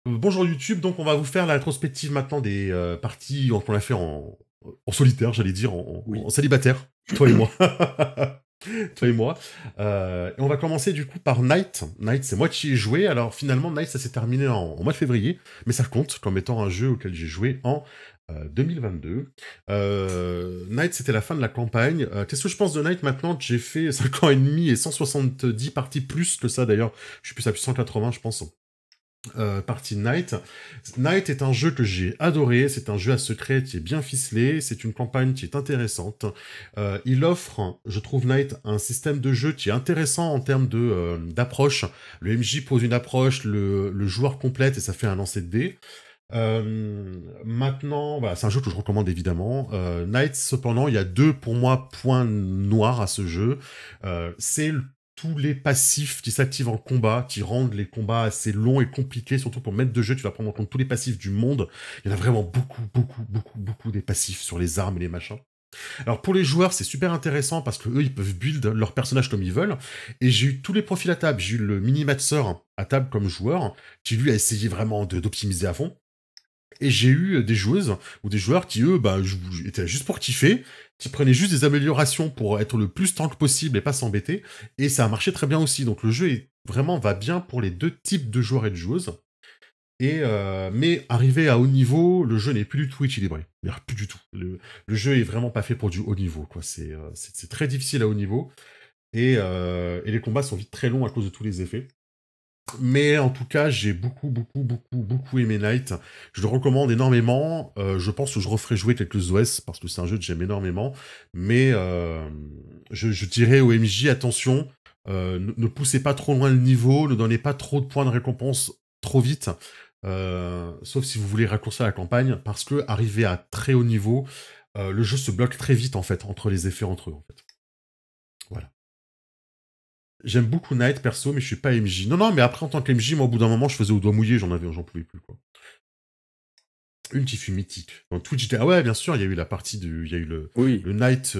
Bonjour YouTube, donc on va vous faire la rétrospective maintenant des parties qu'on a fait en solitaire, j'allais dire, en Oui. célibataire, toi et moi. Toi et moi. Et on va commencer du coup par Night. Night, c'est moi qui ai joué. Alors finalement, Night, ça s'est terminé en mois de février, mais ça compte comme étant un jeu auquel j'ai joué en 2022. Night, c'était la fin de la campagne. Qu'est-ce que je pense de Night maintenant que j'ai fait 5 ans et demi et 170 parties plus que ça d'ailleurs. Je suis plus à plus 180, je pense. Partie de Night. Night est un jeu que j'ai adoré, c'est un jeu à secret qui est bien ficelé, c'est une campagne qui est intéressante. Il offre, je trouve Night, un système de jeu qui est intéressant en termes d'approche. Le MJ pose une approche, le joueur complète et ça fait un lancer de dés. Maintenant, voilà, c'est un jeu que je recommande évidemment. Night, cependant, il y a deux pour moi points noirs à ce jeu. C'est tous les passifs qui s'activent en combat, qui rendent les combats assez longs et compliqués, surtout pour maître de jeu, tu vas prendre en compte tous les passifs du monde. Il y en a vraiment beaucoup des passifs sur les armes et les machins. Alors pour les joueurs, c'est super intéressant parce que eux, ils peuvent build leur personnage comme ils veulent. Et j'ai eu tous les profils à table. J'ai eu le mini-matseur à table comme joueur, qui lui a essayé vraiment d'optimiser à fond. Et j'ai eu des joueuses ou des joueurs qui, eux, étaient là juste pour kiffer, qui prenaient juste des améliorations pour être le plus tank possible et pas s'embêter. Et ça a marché très bien aussi. Donc le jeu va bien pour les deux types de joueurs et de joueuses. Mais arrivé à haut niveau, le jeu n'est plus du tout équilibré. Il n'y a plus du tout. Le jeu est vraiment pas fait pour du haut niveau, quoi. C'est très difficile à haut niveau. Et les combats sont vite très longs à cause de tous les effets. Mais en tout cas, j'ai beaucoup aimé Night. Je le recommande énormément. Je pense que je referai jouer quelques OS parce que c'est un jeu que j'aime énormément. Mais je dirais au MJ, attention, ne poussez pas trop loin le niveau, ne donnez pas trop de points de récompense trop vite. Sauf si vous voulez raccourcir la campagne, parce que arrivé à très haut niveau, le jeu se bloque très vite en fait, entre les effets entre eux en fait. Voilà. J'aime beaucoup Night perso, mais je suis pas MJ. Non, mais après, en tant qu'MJ, moi, au bout d'un moment, je faisais au doigt mouillé, j'en pouvais plus, quoi. Une qui fut mythique. Dans Twitch, j'étais... Ah ouais, bien sûr, il y a eu la partie du... Il y a eu Oui. le Night...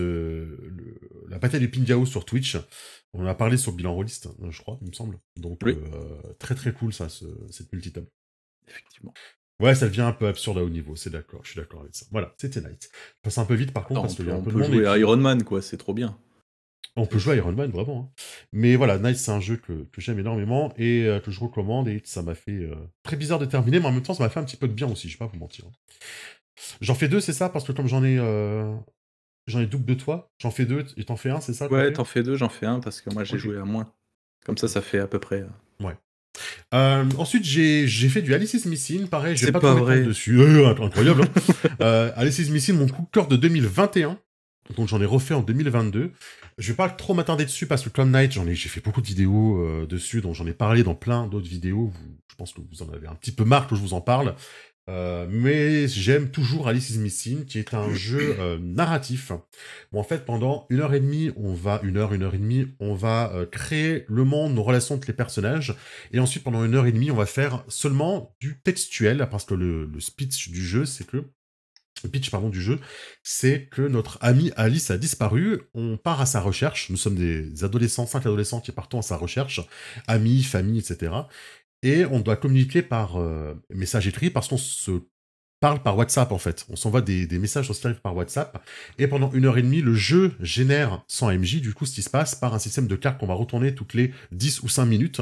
la bataille du Pingao sur Twitch. On en a parlé sur Bilan Rollist, je crois, il me semble. Donc, Oui, très cool, ça, cette multitable. effectivement. Ouais, ça devient un peu absurde à haut niveau, c'est d'accord, je suis d'accord avec ça. Voilà, c'était Night. Je passe un peu vite, par contre, Attends, parce qu'il y a un on peu de peut monde, et jouer à puis... Iron Man, quoi, c'est trop bien. On peut jouer à Iron Man, vraiment. Hein. Mais voilà, Night, c'est un jeu que j'aime énormément et que je recommande. Et ça m'a fait très bizarre de terminer, mais en même temps, ça m'a fait un petit peu de bien aussi, je vais pas vous mentir. Hein. J'en fais deux, c'est ça, parce que comme j'en ai double de toi, j'en fais deux et t'en fais un, c'est ça qu'on Ouais, fait. t'en fais deux, j'en fais un, parce que moi j'ai Ok. joué à moins. Comme Ok, ça ok. fait à peu près. Ouais. Ensuite, j'ai fait du Alice is Missing. Pareil, je vais C'est pas trop pas m'étendre vrai. dessus. Incroyable. Hein. Alice is Missing, mon coup de cœur de 2021. Donc j'en ai refait en 2022. Je vais pas trop m'attarder dessus parce que comme Night, j'ai fait beaucoup de vidéos dessus, donc j'en ai parlé dans plein d'autres vidéos. Je pense que vous en avez un petit peu marre que je vous en parle. Mais j'aime toujours Alice is Missing, qui est un jeu narratif. Bon, en fait, pendant 1 heure et demie, une heure et demie, on va créer le monde, nos relations entre les personnages. Et ensuite, pendant 1 heure et demie, on va faire seulement du textuel, parce que le speech du jeu, c'est que le pitch pardon, du jeu, c'est que notre amie Alice a disparu, on part à sa recherche, nous sommes des adolescents, 5 adolescents qui partons à sa recherche, amis, famille, etc. Et on doit communiquer par message écrit parce qu'on se parle par WhatsApp en fait. On s'envoie des messages sur Skype par WhatsApp. Et pendant 1 heure et demie, le jeu génère 100 MJ, du coup, ce qui se passe par un système de cartes qu'on va retourner toutes les 10 ou 5 minutes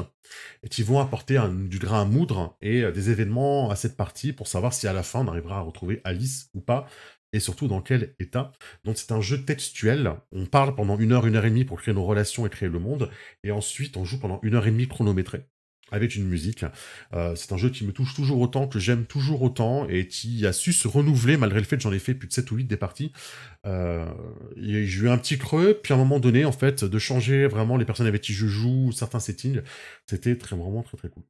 et qui vont apporter du grain à moudre et des événements à cette partie pour savoir si à la fin on arrivera à retrouver Alice ou pas et surtout dans quel état. Donc c'est un jeu textuel. On parle pendant 1 heure et demie pour créer nos relations et créer le monde. Et ensuite, on joue pendant 1 heure et demie chronométrée avec une musique. C'est un jeu qui me touche toujours autant, que j'aime toujours autant, et qui a su se renouveler malgré le fait que j'en ai fait plus de 7 ou 8 des parties. J'ai eu un petit creux, puis à un moment donné, en fait, de changer vraiment les personnes avec qui je joue, certains settings, c'était vraiment très cool.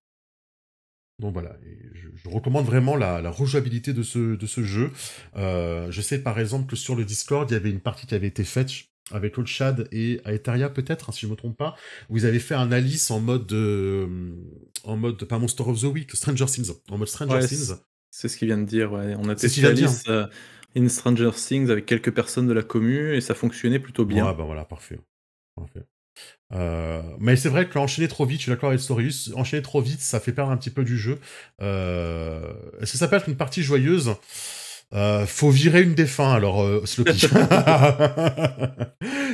Donc voilà, et je recommande vraiment la rejouabilité de ce jeu. Je sais par exemple que sur le Discord, il y avait une partie qui avait été faite avec Old Shad et Aetheria peut-être, hein, si je me trompe pas, où ils avaient fait un Alice en mode pas Monster of the Week, Stranger Things, en mode Stranger Ouais, Things. c'est ce qu'il vient de dire, ouais. On a C'est ce qu'il testé vient de dire. Alice in Stranger Things avec quelques personnes de la commu et ça fonctionnait plutôt Ouais, bien. bah voilà, parfait. Parfait. Mais c'est vrai que enchaîner trop vite, je suis d'accord avec Storius, enchaîner trop vite, ça fait perdre un petit peu du jeu. Est-ce que ça peut être une partie joyeuse? Faut virer une des fins, alors Sloppy.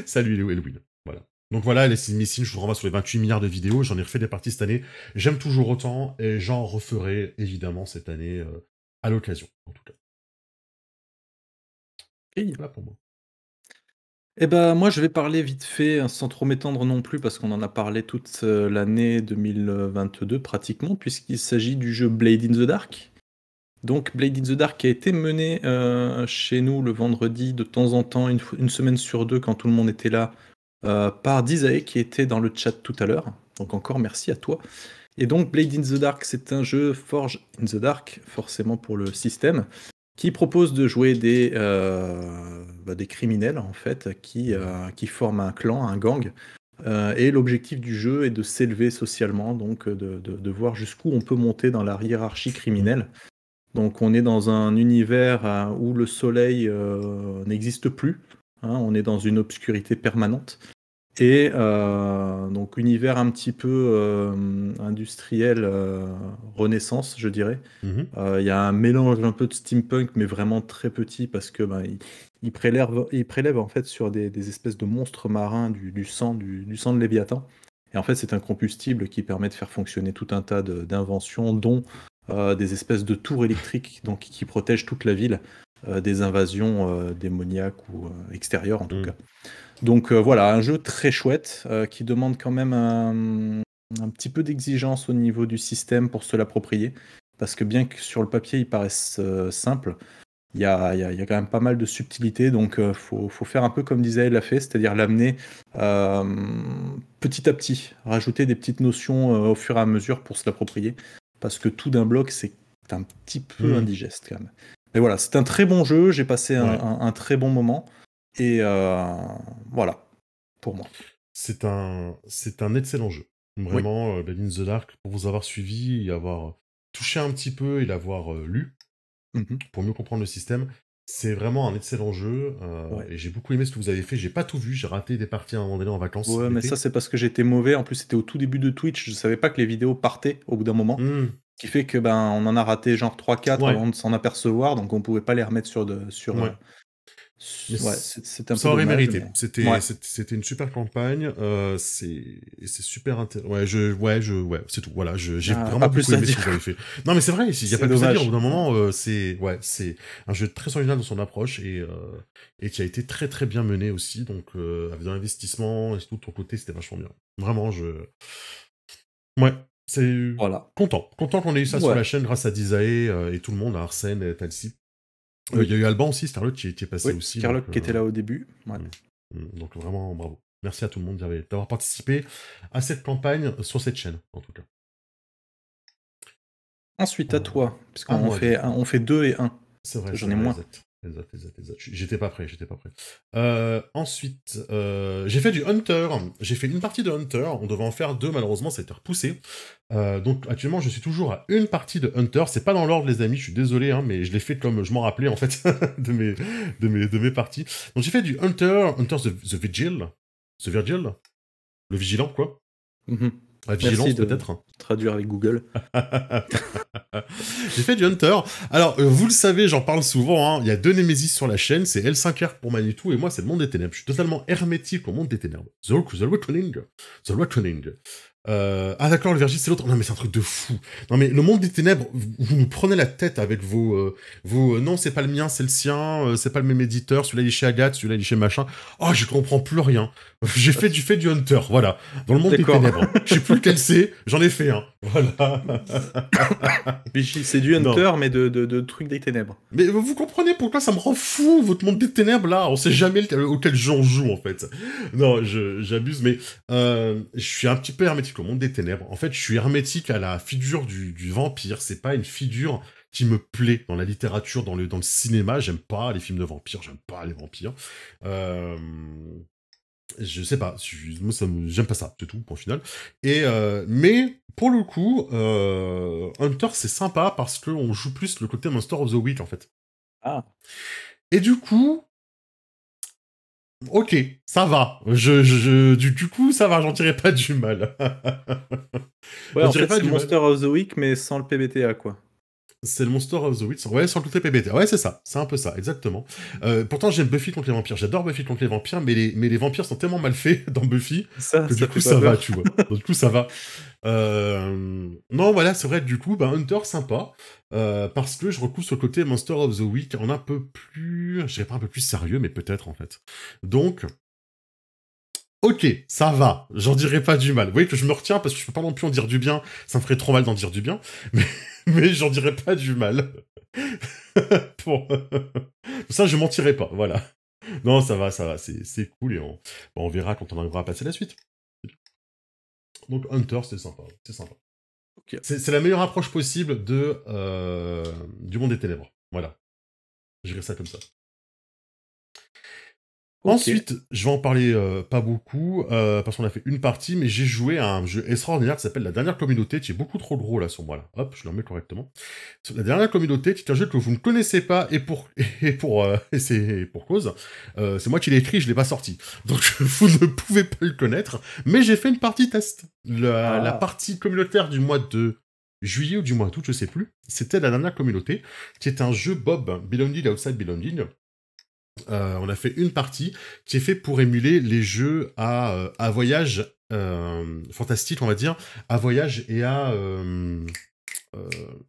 Salut Elwin. Voilà. Donc voilà, les Missing, je vous renvoie sur les 28 milliards de vidéos, j'en ai refait des parties cette année, j'aime toujours autant, et j'en referai évidemment cette année à l'occasion, en tout cas. Ok. Voilà pour moi. Eh ben, moi, je vais parler vite fait, sans trop m'étendre non plus, parce qu'on en a parlé toute l'année 2022 pratiquement, puisqu'il s'agit du jeu Blade in the Dark. Donc, Blade in the Dark qui a été mené chez nous le vendredi de temps en temps, une semaine sur deux, quand tout le monde était là, par Dizae, qui était dans le chat tout à l'heure. Donc, encore merci à toi. Et donc, Blade in the Dark, c'est un jeu Forge in the Dark, forcément pour le système, qui propose de jouer des criminels, en fait, qui forment un clan, un gang. Et l'objectif du jeu est de s'élever socialement, donc de voir jusqu'où on peut monter dans la hiérarchie criminelle. Donc on est dans un univers où le soleil n'existe plus, hein, on est dans une obscurité permanente. Et donc univers un petit peu industriel, renaissance, je dirais. Mhm. Il y a un mélange un peu de steampunk, mais vraiment très petit, parce que il prélève en fait sur des espèces de monstres marins du sang de Léviathan. Et en fait, c'est un combustible qui permet de faire fonctionner tout un tas d'inventions, dont des espèces de tours électriques, donc qui protègent toute la ville des invasions démoniaques ou extérieures en tout cas. Donc voilà, un jeu très chouette qui demande quand même un petit peu d'exigence au niveau du système pour se l'approprier. Parce que bien que sur le papier ils paraissent simples, il y a quand même pas mal de subtilités. Donc faut faire un peu comme Dizael l'a fait, c'est-à-dire l'amener petit à petit, rajouter des petites notions au fur et à mesure pour se l'approprier. Parce que tout d'un bloc, c'est un petit peu indigeste quand même. Mais voilà, c'est un très bon jeu, j'ai passé un très bon moment. Et voilà, pour moi. C'est un excellent jeu. Vraiment, Blade in the Dark, pour vous avoir suivi et avoir touché un petit peu et l'avoir lu, pour mieux comprendre le système, c'est vraiment un excellent jeu. Et j'ai beaucoup aimé ce que vous avez fait. J'ai pas tout vu, j'ai raté des parties à un moment donné en vacances. Ouais, mais ça, c'est parce que j'étais mauvais. En plus, c'était au tout début de Twitch. Je savais pas que les vidéos partaient au bout d'un moment. Ce qui fait que on en a raté genre 3-4 avant de s'en apercevoir. Donc, on pouvait pas les remettre sur c'était un peu ça aurait dommage, mérité. mais... C'était une super campagne. C'est super intéressant. C'est tout. Voilà, j'ai vraiment beaucoup aimé ce que vous avez fait. Non, mais c'est vrai, il y a pas plus à dire. Au bout d'un moment, c'est un jeu très original dans son approche et qui a été très très bien mené aussi. Donc, avec de l'investissement et tout de ton côté, c'était vachement bien. Vraiment, c'est content qu'on ait eu ça sur la chaîne grâce à Dizae et tout le monde, à Arsène et Talsi. Il y a eu Alban aussi, Starlock qui est passé aussi. Starlock qui était là au début. Donc vraiment, bravo. Merci à tout le monde d'avoir participé à cette campagne sur cette chaîne, en tout cas. Ensuite, à toi, puisqu'on fait 2 et 1. C'est vrai, j'en ai moins. Exact. J'étais pas prêt. Ensuite, j'ai fait du Hunter. J'ai fait une partie de Hunter. On devait en faire 2, malheureusement, ça a été repoussé. Donc actuellement, je suis toujours à une partie de Hunter. C'est pas dans l'ordre, les amis. Je suis désolé, hein, mais je l'ai fait comme je m'en rappelais en fait de mes parties. Donc j'ai fait du Hunter the Vigil, le vigilant quoi. La vigilance peut-être. Traduire avec Google. J'ai fait du Hunter. Alors, vous le savez, j'en parle souvent, hein, il y a 2 Némésis sur la chaîne, c'est L5R pour Manitou, et moi, c'est le monde des ténèbres. Je suis totalement hermétique au monde des ténèbres. The Reckoning. Ah d'accord, le Vergil c'est l'autre. Non mais c'est un truc de fou. Non mais le monde des ténèbres, vous nous prenez la tête avec vos non c'est pas le mien, c'est le sien, c'est pas le même éditeur, celui-là il est chez Agathe, celui-là il est chez machin. Oh je comprends plus rien. J'ai fait du Hunter, voilà. Dans le monde des ténèbres. Je sais plus lequel c'est, j'en ai fait un. Voilà. C'est du Hunter mais de trucs des ténèbres. Mais vous comprenez pourquoi ça me rend fou votre monde des ténèbres là. On sait jamais auquel j'en joue en fait. Non, j'abuse mais je suis un petit peu hermétique au monde des ténèbres. En fait, je suis hermétique à la figure du vampire. C'est pas une figure qui me plaît dans la littérature, dans le cinéma. J'aime pas les films de vampires, j'aime pas les vampires. Je sais pas, moi j'aime pas ça, c'est tout, pour le final. Et mais pour le coup, Hunter c'est sympa parce qu'on joue plus le côté Monster of the Week en fait. Ah. Et du coup, Ok, ça va. Du coup, ça va, j'en dirais pas du mal. Ouais, J'en en dirais fait, pas c'est du mal. Monster of the Week, mais sans le PBTA, quoi. C'est le Monster of the Week. Ouais, sans le TPBT. Ouais, c'est ça. C'est un peu ça, exactement. Pourtant, j'aime Buffy contre les vampires. J'adore Buffy contre les vampires, mais les vampires sont tellement mal faits dans Buffy que du Ça coup, fait pas ça va, peur. tu vois. Donc, du coup, ça va. Non, voilà, c'est vrai, du coup, bah, Hunter, sympa. Parce que je retrouve ce côté Monster of the Week en un peu plus... Je dirais pas un peu plus sérieux, mais peut-être, en fait. Donc... Ok, ça va, j'en dirais pas du mal. Vous voyez que je me retiens parce que je peux pas non plus en dire du bien, ça me ferait trop mal d'en dire du bien, mais, mais j'en dirais pas du mal. Pour ça, je mentirais pas, voilà. Non, ça va, c'est cool et on verra quand on arrivera à passer la suite. Donc Hunter, c'est sympa, c'est sympa. Ok. C'est la meilleure approche possible du monde des ténèbres. Voilà, je dirais ça comme ça. Ok. Ensuite, je vais en parler pas beaucoup, parce qu'on a fait une partie, mais j'ai joué à un jeu extraordinaire qui s'appelle La Dernière Communauté, qui est beaucoup trop gros là sur moi là. Hop, je le remets correctement. La Dernière Communauté, qui est un jeu que vous ne connaissez pas, et c'est pour cause. C'est moi qui l'ai écrit, je l'ai pas sorti. Donc vous ne pouvez pas le connaître, mais j'ai fait une partie test. La Ah. partie communautaire du mois de juillet ou du mois d'août, je sais plus. C'était La Dernière Communauté, qui est un jeu Bob, Belonging Outside Belonging. On a fait une partie qui est fait pour émuler les jeux à voyage fantastique, on va dire, à voyage et à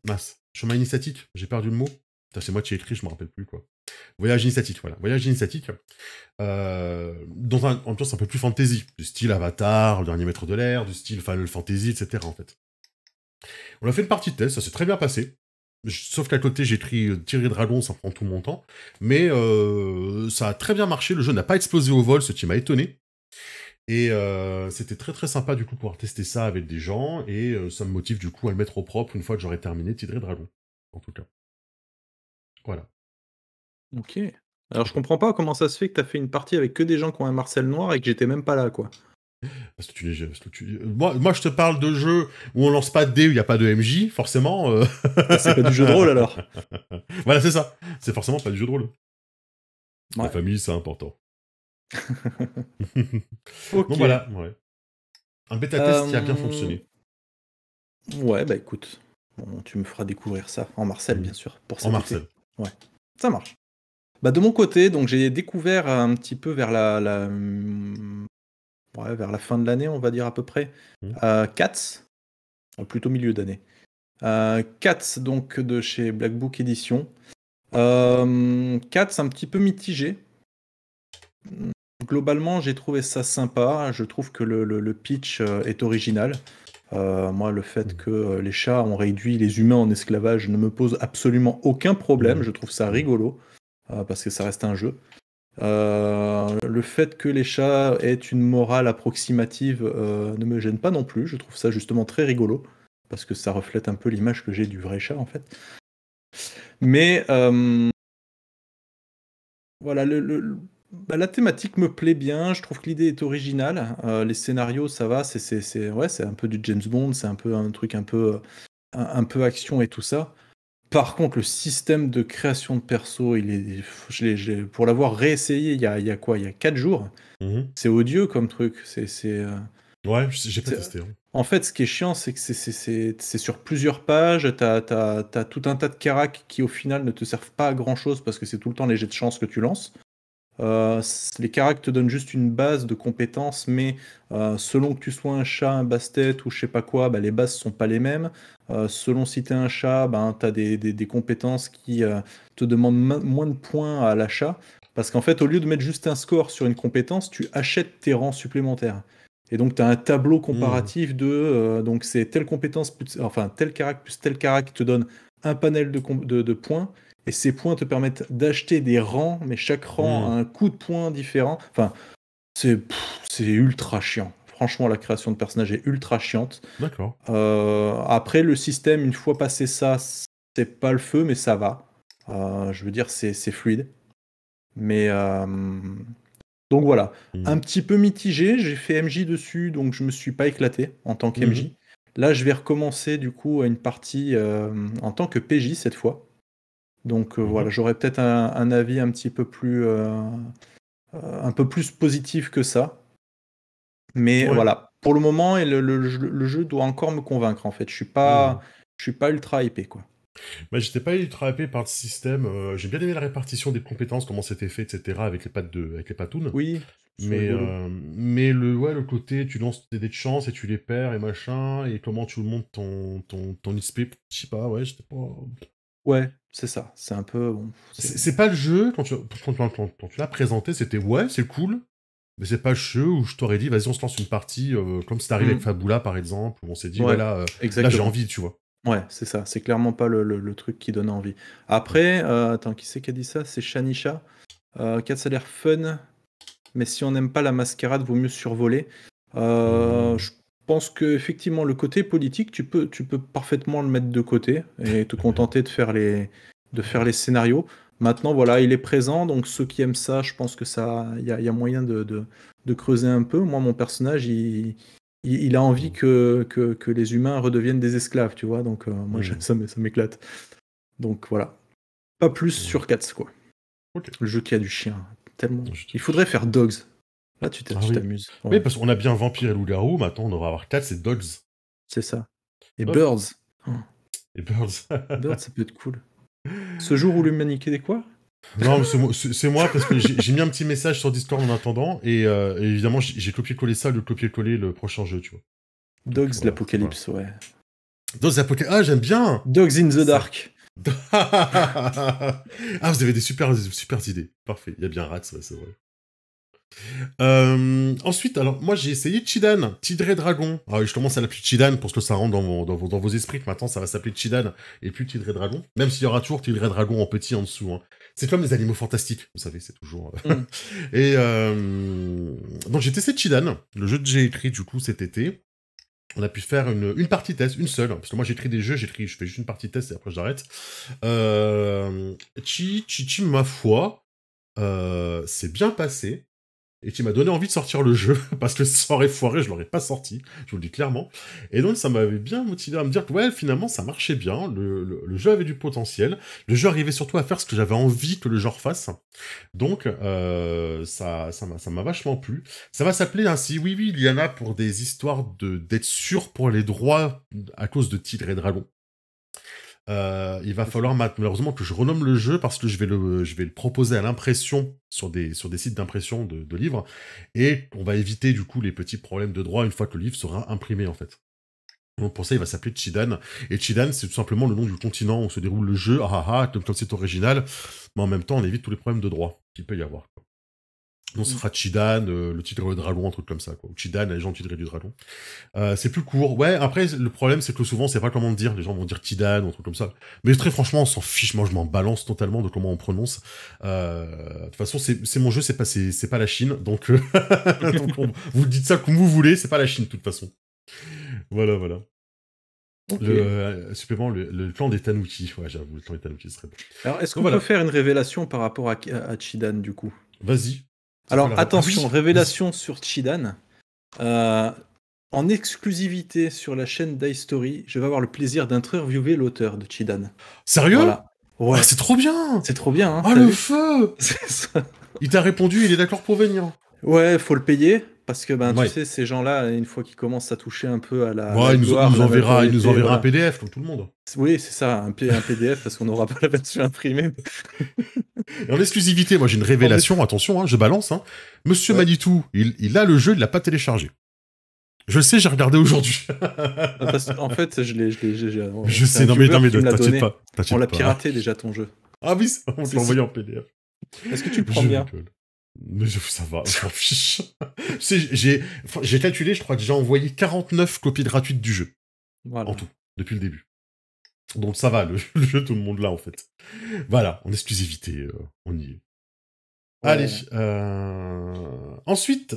mince, chemin initiatique. J'ai perdu le mot. Putain, c'est moi qui ai écrit, je me rappelle plus quoi. Voyage initiatique, voilà. Voyage initiatique. Dans un ambiance un peu plus fantasy, du style Avatar, le dernier maître de l'air, du style Final Fantasy, etc. En fait. On a fait une partie de test, ça s'est très bien passé. Sauf qu'à côté, j'ai tiré Dragon, ça prend tout mon temps. Mais ça a très bien marché, le jeu n'a pas explosé au vol, ce qui m'a étonné. Et c'était très très sympa du coup pouvoir tester ça avec des gens, et ça me motive du coup à le mettre au propre une fois que j'aurai terminé Tigre et Dragon. En tout cas. Voilà. Ok. Alors, je comprends pas comment ça se fait que t'as fait une partie avec que des gens qui ont un Marcel noir et que j'étais même pas là, quoi. Parce que moi, je te parle de jeux où on lance pas de dés, où il n'y a pas de MJ, forcément. Bah, c'est pas du jeu de rôle, alors. Voilà, c'est ça. C'est forcément pas du jeu de rôle. La Ouais. famille, c'est important. Donc Ok. voilà, ouais. Un bêta-test qui a bien Euh, fonctionné. Ouais, bah écoute, bon, tu me feras découvrir ça en Marcel, bien sûr, pour En cet été. Marcel. Ouais, ça marche. Bah de mon côté, donc j'ai découvert un petit peu vers ouais, vers la fin de l'année, on va dire à peu près, Mm. Cats, plutôt milieu d'année. Cats, donc de chez Black Book Edition. Cats, un petit peu mitigé. Globalement, j'ai trouvé ça sympa. Je trouve que le pitch est original. Moi, le fait que les chats ont réduit les humains en esclavage ne me pose absolument aucun problème. Mm. Je trouve ça Mm. rigolo, parce que ça reste un jeu. Le fait que les chats aient une morale approximative ne me gêne pas non plus. Je trouve ça justement très rigolo, parce que ça reflète un peu l'image que j'ai du vrai chat, en fait. Mais voilà, bah, la thématique me plaît bien, je trouve que l'idée est originale. Les scénarios, ça va, ouais, c'est un peu du James Bond, c'est un peu un truc un peu action et tout ça. Par contre, le système de création de perso, pour l'avoir réessayé il y a quoi? Il y a 4 jours, Mhm. c'est odieux comme truc. Ouais, j'ai pas C'est- testé. Hein. En fait, ce qui est chiant, c'est que c'est sur plusieurs pages, t'as tout un tas de caracs qui au final ne te servent pas à grand chose parce que c'est tout le temps les jets de chance que tu lances. Les caracs te donnent juste une base de compétences, mais selon que tu sois un chat, un bastet ou je sais pas quoi, bah, les bases sont pas les mêmes. Selon si t'es un chat, ben, t'as des compétences qui te demandent moins de points à l'achat. Parce qu'en fait, au lieu de mettre juste un score sur une compétence, tu achètes tes rangs supplémentaires. Et donc, tu as un tableau Mm. comparatif donc c'est telle compétence, enfin, tel carac plus tel carac qui te donne un panel de points. Et ces points te permettent d'acheter des rangs, mais chaque rang a Mm. un coût de points différent. Enfin, c'est ultra chiant. Franchement, la création de personnages est ultra chiante. D'accord. Après, le système, une fois passé ça, c'est pas le feu, mais ça va. Je veux dire, c'est fluide. Mais donc voilà, un Mm. petit peu mitigé. J'ai fait MJ dessus, donc je me suis pas éclaté en tant Mhm. qu'MJ. Là, je vais recommencer du coup à une partie en tant que PJ cette fois. Donc voilà, Mhm. j'aurais peut-être un avis un petit peu plus un peu plus positif que ça. Mais Ouais. voilà, pour le moment, et le jeu doit encore me convaincre en fait. Je suis pas ultra hypé quoi. Bah, j'étais pas ultra hypé par le système. J'ai bien aimé la répartition des compétences, comment c'était fait, etc. avec les patounes. Oui, c'est Mais, rigolo. le côté, tu lances des dés de chance et tu les perds et machin, et comment tu montes ton XP, je sais pas, ouais, j'étais pas. Ouais, c'est ça. C'est un peu bon. C'est pas le jeu, quand tu l'as présenté, c'était ouais, c'est cool, mais c'est pas le jeu où je t'aurais dit, vas-y, on se lance une partie, comme c'est arrivé avec Mm. Fabula par exemple, où on s'est dit, Ouais, voilà, là j'ai exactement. envie, tu vois. Ouais, c'est ça. C'est clairement pas le truc qui donne envie. Après, attends, qui c'est qui a dit ça? C'est Shanisha. 4, ça a l'air fun, mais si on n'aime pas la mascarade, vaut mieux survoler. Hmm. Je pense que effectivement, le côté politique, tu peux parfaitement le mettre de côté et te contenter de faire les scénarios. Maintenant, voilà, il est présent, donc ceux qui aiment ça, je pense que ça, il y a moyen de creuser un peu. Moi, mon personnage, il a envie Hmm. que les humains redeviennent des esclaves, tu vois. Donc, moi, Hmm. ça m'éclate. Donc, voilà. Pas plus Hmm. sur Cats, quoi. Ok. Le jeu qui a du chien. Tellement. Je te Il faudrait dis. faire Dogs. Là, tu Ah oui. t'amuses. Oui, Ouais, parce qu'on a bien Vampire et Loup-Garou, maintenant on devrait avoir 4, c'est Dogs. c'est ça. Et Hop, Birds. Oh, et Birds. Birds, ça peut être cool. Ce jour où l'humanité est quoi? Non, mais c'est moi parce que j'ai mis un petit message sur Discord en attendant, et évidemment j'ai copié-collé ça, le copier-coller le prochain jeu, tu vois. Donc Dogs, voilà. l'Apocalypse, ouais. Dogs Apocalypse, ah j'aime bien. Dogs in the Ça. Dark. Ah, vous avez des super idées. Parfait. Il y a bien Rats, ouais, c'est vrai. Ensuite, alors, moi, j'ai essayé Chidan, Tigre et Dragon. Ah, oui, je commence à l'appeler Chidan pour que ça rentre dans vos esprits, que maintenant, ça va s'appeler Chidan et plus Tigre et Dragon. Même s'il y aura toujours Tigre et Dragon en petit en dessous, hein. C'est comme les animaux fantastiques, vous savez, c'est toujours... Hmm. Et donc, j'ai testé Chidan, le jeu que j'ai écrit, du coup, cet été. On a pu faire une partie test, une seule, parce que moi j'écris des jeux, je fais juste une partie test et après j'arrête. Ma foi, c'est bien passé. Et qui m'a donné envie de sortir le jeu, parce que ça aurait foiré, je l'aurais pas sorti, je vous le dis clairement. Et donc ça m'avait bien motivé à me dire que ouais, finalement ça marchait bien, le jeu avait du potentiel, le jeu arrivait surtout à faire ce que j'avais envie que le genre fasse. Donc ça m'a vachement plu. Ça va s'appeler ainsi, oui, il y en a pour des histoires d'être sûr pour les droits à cause de Tigre et Dragon. Il va falloir malheureusement que je renomme le jeu parce que je vais le proposer à l'impression sur des sites d'impression de livres, et on va éviter du coup les petits problèmes de droit une fois que le livre sera imprimé en fait. Donc pour ça, il va s'appeler Chidan. Et Chidan, c'est tout simplement le nom du continent où se déroule le jeu, comme c'est original, mais en même temps, on évite tous les problèmes de droit qu'il peut y avoir. Donc ce sera Chidan, le Tigre et le Dragon, un truc comme ça, quoi. Ou Chidan, la légende du Tigre et du Dragon. C'est plus court. Ouais, après, le problème, c'est que souvent, c'est pas comment dire. Les gens vont dire Tidan ou un truc comme ça. Mais très franchement, on s'en fiche. Moi, je m'en balance totalement de comment on prononce. De toute façon, c'est mon jeu, c'est pas la Chine. Donc, donc vous dites ça comme vous voulez, c'est pas la Chine, de toute façon. Voilà, voilà. Ok. Supplément, le clan des Tanuki. Ouais, j'avoue, le clan des Tanuki serait bon. Alors, est-ce Donc qu'on peut voilà. faire une révélation par rapport à Chidan, du coup? Vas-y. C'est quoi Alors, la Ah attention, oui! Vas-y. révélation sur Chidan. Euh, En exclusivité sur la chaîne d'iStory, je vais avoir le plaisir d'interviewer l'auteur de Chidan. Sérieux? Voilà. Ah, Ouais. c'est trop bien! C'est trop bien, hein, Oh, t'as le vu? feu! C'est ça. Il t'a répondu, il est d'accord pour venir. Ouais, faut le payer, parce que ben tu Ouais. sais, ces gens-là, une fois qu'ils commencent à toucher un peu à la Ouais, gloire, la il nous notoriété, enverra un voilà. PDF, comme tout le monde. Oui, c'est ça, un PDF, parce qu'on n'aura pas la version imprimée. Et en exclusivité, moi j'ai une En révélation, est- attention, hein, je balance. Hein. Monsieur Ouais. Manitou, il a le jeu, il l'a pas téléchargé. Je le sais, j'ai regardé aujourd'hui. En fait, Je c'est sais, un viewer non mais qui me l'a t'inquiète donné. pas, On t'inquiète l'a pas. piraté déjà ton jeu. Ah oui, on te l'a envoyé en PDF. Est-ce que tu le prends Je bien? rigole. Mais ça va, je m'en fiche. Tu sais, j'ai calculé, je crois que j'ai envoyé 49 copies gratuites du jeu, en Voilà. tout, depuis le début. Donc ça va, le jeu, tout le monde là, en fait. Voilà, en exclusivité, on y est. Allez, Ouais. ensuite,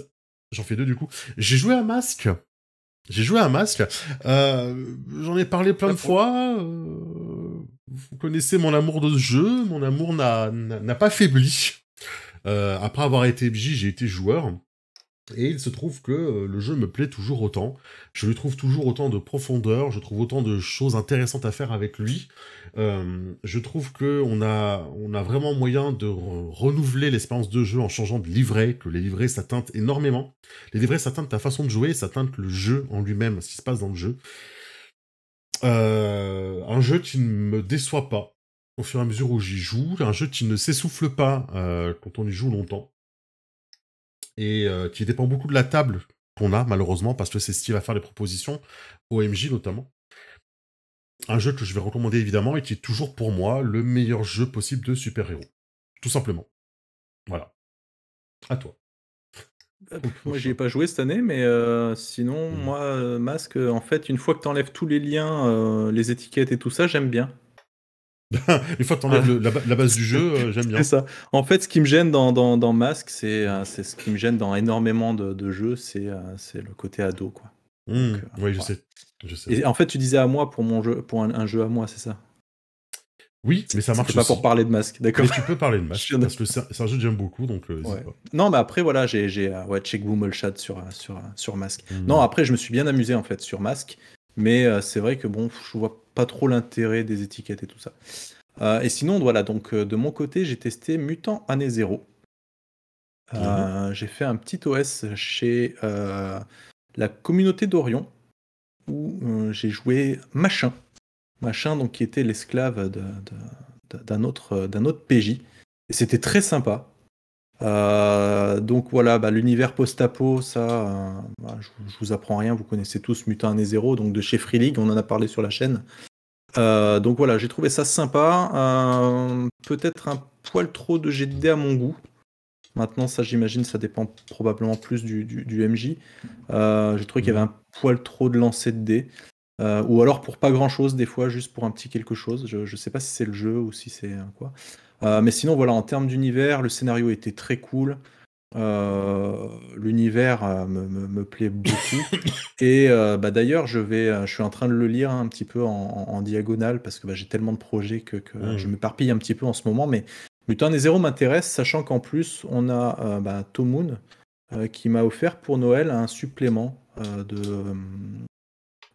j'en fais deux du coup. J'ai joué à Masque. J'en ai parlé plein de D'accord. fois. Vous connaissez mon amour de ce jeu. Mon amour n'a pas faibli. Après avoir été MJ, j'ai été joueur. Et il se trouve que le jeu me plaît toujours autant. Je lui trouve toujours autant de profondeur, je trouve autant de choses intéressantes à faire avec lui. Je trouve que on a vraiment moyen de renouveler l'expérience de jeu en changeant de livret, que les livrets ça teinte énormément. Les livrets ça teinte ta façon de jouer, ça teinte le jeu en lui-même, ce qui se passe dans le jeu. Un jeu qui ne me déçoit pas au fur et à mesure où j'y joue, un jeu qui ne s'essouffle pas quand on y joue longtemps, et qui dépend beaucoup de la table qu'on a, malheureusement, parce que c'est ce qui va faire les propositions, OMJ notamment. Un jeu que je vais recommander évidemment, et qui est toujours pour moi le meilleur jeu possible de super-héros. Tout simplement. Voilà. À toi. Moi, j'y ai pas joué cette année, mais sinon, Mhm. moi, Masque, en fait, une fois que tu enlèves tous les liens, les étiquettes et tout ça, j'aime bien. Une fois que t'enlèves Voilà. la base du jeu, j'aime C'est bien. ça. En fait, ce qui me gêne dans Masque, c'est ce qui me gêne dans énormément de jeux, c'est le côté ado, quoi. Donc, Oui, je voilà. sais. Je sais. Et en fait, tu disais à moi pour mon jeu, pour un jeu à moi, c'est ça? Oui, mais ça C'était marche pas pour aussi. parler de Masque, d'accord? Mais tu peux parler de Je Masque, viens de- parce que c'est un jeu que j'aime beaucoup, donc n'hésite Ouais. pas. Non, mais après, voilà, j'ai ouais, check Chat sur Masque. Non, Hmm. après, je me suis bien amusé en fait sur Masque, mais c'est vrai que bon, je vois pas trop l'intérêt des étiquettes et tout ça. Et sinon, voilà, donc de mon côté, j'ai testé Mutant Année Zéro. Mhm. J'ai fait un petit OS chez la communauté d'Orion où j'ai joué Machin. Machin, donc qui était l'esclave d'un autre PJ. Et c'était très sympa. Donc voilà, bah, l'univers post-apo, ça, je vous apprends rien, vous connaissez tous Mutant Année Zéro, donc de chez Free League, on en a parlé sur la chaîne. Donc voilà, j'ai trouvé ça sympa. Peut-être un poil trop de jet de dés à mon goût. Maintenant, ça, j'imagine, ça dépend probablement plus du MJ. J'ai trouvé qu'il y avait Mhm. un poil trop de lancer de dés. Ou alors pour pas grand chose, des fois, juste pour un petit quelque chose. Je sais pas si c'est le jeu ou si c'est quoi. Mais sinon, voilà, en termes d'univers, le scénario était très cool. L'univers me plaît beaucoup. Et bah, d'ailleurs, je suis en train de le lire un petit peu en diagonale parce que bah, j'ai tellement de projets que je Mhm. m'éparpille un petit peu en ce moment. Mais Mutant Année Zéro m'intéresse, sachant qu'en plus, on a bah, Tomoon qui m'a offert pour Noël un supplément de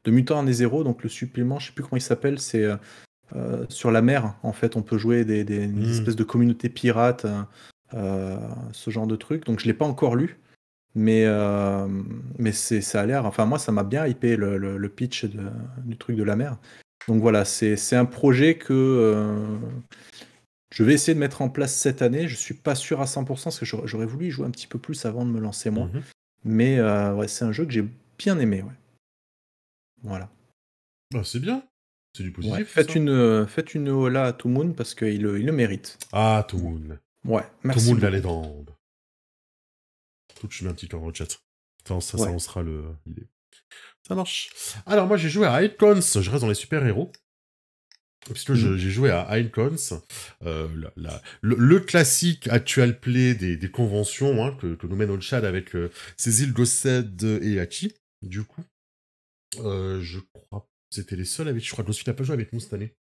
Mutant Année Zéro. Donc le supplément, je sais plus comment il s'appelle, c'est sur la mer. En fait, on peut jouer des Mhm. espèces de communautés pirates, ce genre de truc. Donc je l'ai pas encore lu. Mais ça a l'air. Enfin, moi, ça m'a bien hypé le pitch du truc de la mer. Donc voilà, c'est un projet que je vais essayer de mettre en place cette année. Je suis pas sûr à 100% parce que j'aurais voulu y jouer un petit peu plus avant de me lancer moi. Mhm. Mais ouais, c'est un jeu que j'ai bien aimé. Ouais. Voilà. Ah, c'est bien. C'est du Ouais, positif, tout ça. faites une hola à tout le monde parce qu'il le mérite. Ah, Bon. Tomoun. Ouais, merci Tomoun la beaucoup. légende. Tout, je mets un petit cœur dans le chat. Ça Ouais. lancera l'idée. Ça marche. Alors, moi, j'ai joué à Icons. Je reste dans les super-héros. Puisque Mhm. j'ai joué à Icons, le classique actual play des conventions hein, que nous mène Olshad avec Cécile Gossed et Hachi. Du coup, je crois que c'était les seuls avec. Je crois que Gossed n'a pas joué avec nous cette année.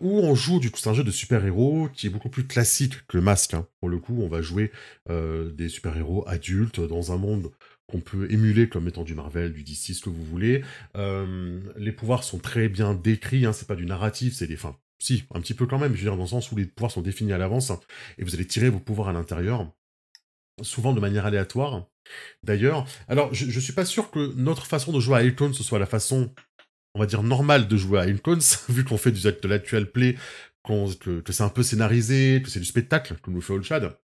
Où on joue, du coup, c'est un jeu de super-héros qui est beaucoup plus classique que le Masque. Hein. Pour le coup, on va jouer des super-héros adultes dans un monde qu'on peut émuler comme étant du Marvel, du DC, ce que vous voulez. Les pouvoirs sont très bien décrits, hein, c'est pas du narratif, c'est des... Enfin, si, un petit peu quand même, je veux dire, dans le sens où les pouvoirs sont définis à l'avance, hein, et vous allez tirer vos pouvoirs à l'intérieur, souvent de manière aléatoire. D'ailleurs, alors, je suis pas sûr que notre façon de jouer à Icon, ce soit la façon on va dire, normal de jouer à Icons, vu qu'on fait de l'actual play, que c'est un peu scénarisé, que c'est du spectacle, comme nous fait Olshad.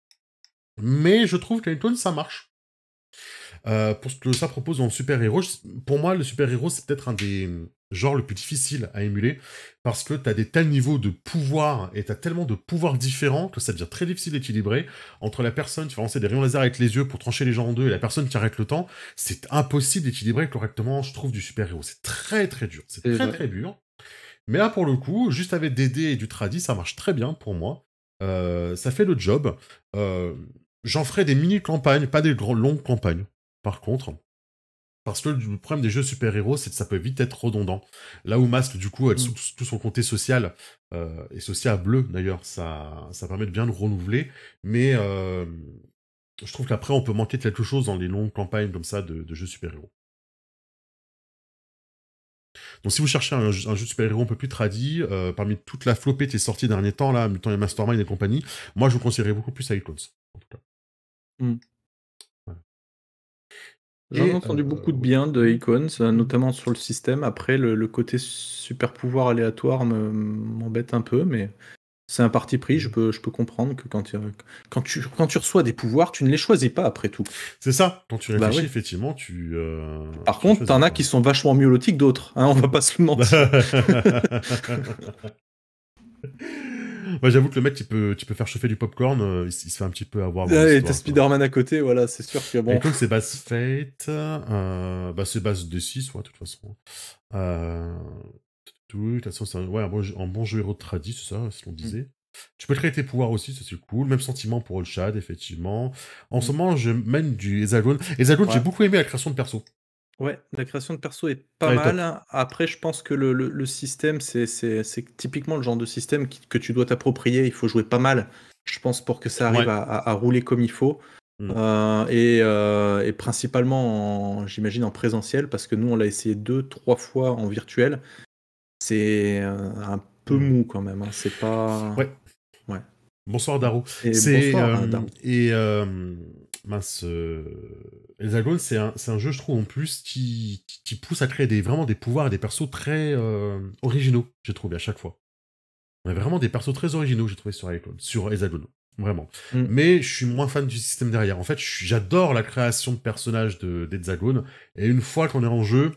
Mais je trouve qu'Icons, ça marche. Pour ce que ça propose dans le super-héros, pour moi, le super-héros, c'est peut-être un des genres le plus difficile à émuler, parce que t'as des tels niveaux de pouvoir, et t'as tellement de pouvoirs différents, que ça devient très difficile d'équilibrer, entre la personne qui va lancer des rayons laser avec les yeux pour trancher les gens en deux, et la personne qui arrête le temps, c'est impossible d'équilibrer correctement, je trouve, du super-héros. C'est très très dur, c'est C'est très vrai. très dur. Mais là, pour le coup, juste avec des dés et du tradi, ça marche très bien pour moi. Ça fait le job. J'en ferai des mini-campagnes, pas des longues campagnes, par contre. Parce que le problème des jeux super-héros, c'est que ça peut vite être redondant. Là où Mask, du coup, avec Mm. tout son côté social, et social bleu d'ailleurs, ça permet de bien le renouveler. Mais je trouve qu'après, on peut manquer de quelque chose dans les longues campagnes comme ça de jeux super-héros. Donc si vous cherchez un jeu de super-héros un peu plus tradit, parmi toute la flopée qui est sortie dernier temps, là, Mutant et Mastermind et compagnie, moi je vous conseillerais beaucoup plus Icons, en tout cas. Voilà. J'en ai entendu beaucoup de bien de Icons, notamment sur le système. Après, le côté super pouvoir aléatoire m'embête un peu, mais c'est un parti pris. Je peux comprendre que quand tu reçois des pouvoirs, tu ne les choisis pas après tout. C'est ça, quand tu réfléchis, oui. effectivement, tu... Par contre, t'en as qui sont vachement mieux lotis que d'autres, hein, on va pas se le mentir. Moi, j'avoue que le mec, tu peux faire chauffer du popcorn, il se fait un petit peu avoir. Et t'as Spider-Man à côté, voilà, c'est sûr que bon. Et comme c'est base Fate, c'est base D6, ouais, de toute façon. De toute façon, c'est un bon jeu héros de tradit, c'est ça, ce qu'on disait. Tu peux créer tes pouvoirs aussi, ça c'est cool. Même sentiment pour Olshad, effectivement. En ce moment, je mène du Hexagone. Hexagone, j'ai beaucoup aimé la création de perso. Ouais, la création de perso est pas mal. Après, je pense que le système, c'est typiquement le genre de système que tu dois t'approprier. Il faut jouer pas mal, je pense, pour que ça arrive à rouler comme il faut. Et principalement, j'imagine, en présentiel, parce que nous, on l'a essayé 2-3 fois en virtuel. C'est un peu mou quand même. Hein. C'est pas... Ouais. Bonsoir Darou. Bonsoir Darou. Et mince, Hexagone, c'est un jeu, je trouve, en plus, qui pousse à créer vraiment des pouvoirs et des persos très originaux, j'ai trouvé, à chaque fois. On a vraiment des persos très originaux, j'ai trouvé, sur Hexagone. Vraiment. Mais je suis moins fan du système derrière. En fait, j'adore la création de personnages d'Hexagone, et une fois qu'on est en jeu,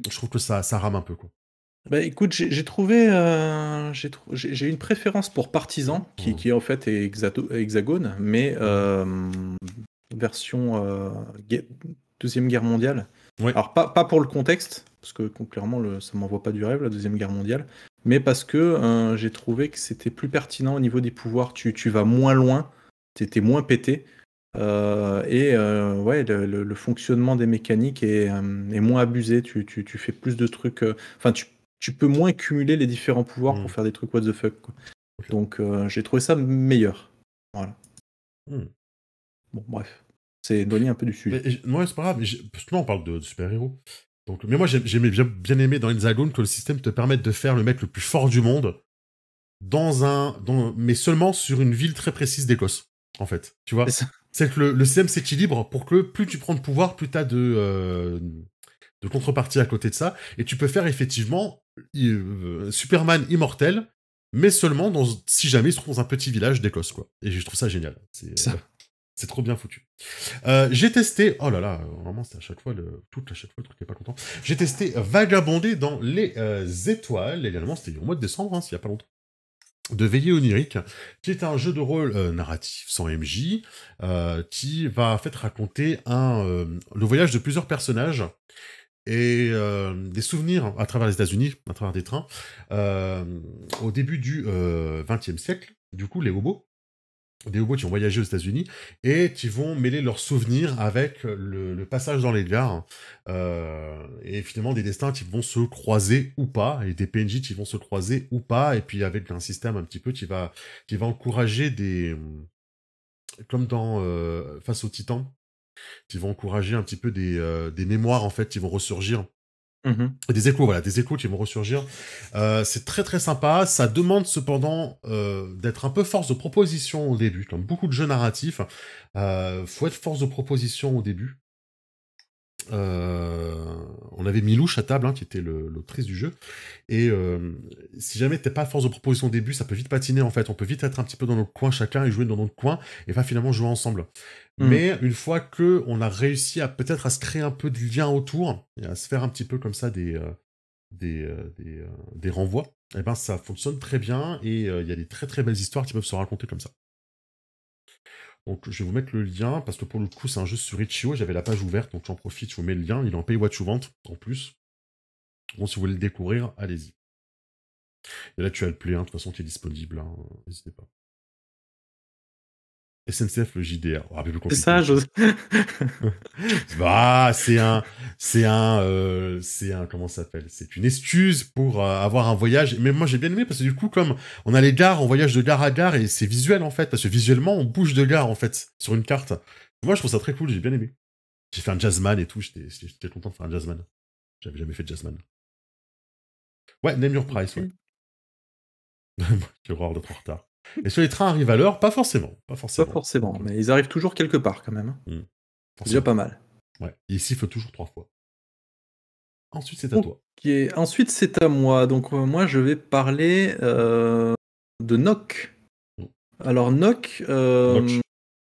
je trouve que ça rame un peu, quoi. Bah écoute, j'ai trouvé, j'ai une préférence pour Partisan, qui en fait est Hexagone, mais version Deuxième Guerre mondiale. Ouais. Alors pas pour le contexte, parce que clairement ça m'envoie pas du rêve, la Deuxième Guerre mondiale, mais parce que j'ai trouvé que c'était plus pertinent au niveau des pouvoirs, tu vas moins loin, t'es moins pété, ouais, le fonctionnement des mécaniques est moins abusé, tu fais plus de trucs, enfin tu peux moins cumuler les différents pouvoirs pour faire des trucs what the fuck, quoi. Okay. Donc j'ai trouvé ça meilleur. Voilà. Bon, bref. C'est éloigné un peu du sujet. Ouais, c'est pas grave. Parce que là, on parle de super-héros. Donc, mais moi, j'aimais bien aimé dans Hexagone que le système te permette de faire le mec le plus fort du monde mais seulement sur une ville très précise d'Écosse, en fait. Tu vois, c'est que le système s'équilibre pour que plus tu prends de pouvoir, plus t'as de contrepartie à côté de ça. Et tu peux faire effectivement Superman immortel, mais seulement si jamais il se trouve dans un petit village d'Écosse, quoi. Et je trouve ça génial. C'est trop bien foutu. J'ai testé... Oh là là, vraiment, c'est à chaque fois le truc qui est pas content. J'ai testé Vagabonder dans les étoiles. Également, c'était au mois de décembre, il y a pas longtemps. De Veillée onirique, qui est un jeu de rôle narratif sans MJ, qui va en fait raconter le voyage de plusieurs personnages et des souvenirs à travers les États-Unis, à travers des trains, au début du XXe siècle. Du coup, les hobos qui ont voyagé aux États-Unis et qui vont mêler leurs souvenirs avec le passage dans les gares et finalement des destins qui vont se croiser ou pas et des PNJ qui vont se croiser ou pas et puis avec un système un petit peu qui va encourager comme dans Face aux Titans, qui vont encourager un petit peu des mémoires en fait qui vont ressurgir. Des échos qui vont ressurgir. C'est très très sympa. Ça demande cependant d'être un peu force de proposition au début, comme beaucoup de jeux narratifs. Faut être force de proposition au début. On avait Milouche à table, qui était l'autrice du jeu. Et si jamais t'es pas force de proposition au début, ça peut vite patiner en fait. On peut vite être un petit peu dans notre coin chacun et jouer dans notre coin et pas finalement jouer ensemble. Mais une fois que on a réussi peut-être à se créer un peu de lien autour et à se faire un petit peu comme ça des renvois, et ben ça fonctionne très bien et il y a des très très belles histoires qui peuvent se raconter comme ça. Donc je vais vous mettre le lien, parce que pour le coup c'est un jeu sur Itch.io, j'avais la page ouverte, donc j'en profite, je vous mets le lien, il est en pay what you want en plus. Bon, si vous voulez le découvrir, allez-y. Et là tu as le play, de toute façon qui est disponible, n'hésitez pas. SNCF le JDR. Oh, c'est ça, comment ça s'appelle? C'est une excuse pour avoir un voyage. Mais moi j'ai bien aimé parce que du coup, comme on a les gares, on voyage de gare à gare et c'est visuel en fait, parce que visuellement on bouge de gare en fait sur une carte. Moi, je trouve ça très cool, j'ai bien aimé. J'ai fait un jazzman et tout, j'étais content de faire un jazzman. J'avais jamais fait de jazzman. Ouais, name your price, ouais. J'ai horreur d'être en retard. Et sur les trains arrivent à l'heure, pas forcément. Pas Pas forcément, mais ils arrivent toujours quelque part quand même. C'est déjà pas mal. Ouais, et ils sifflent toujours 3 fois. Ensuite, c'est à toi. Ensuite, c'est à moi. Donc, moi, je vais parler de Nock. Alors, Nock.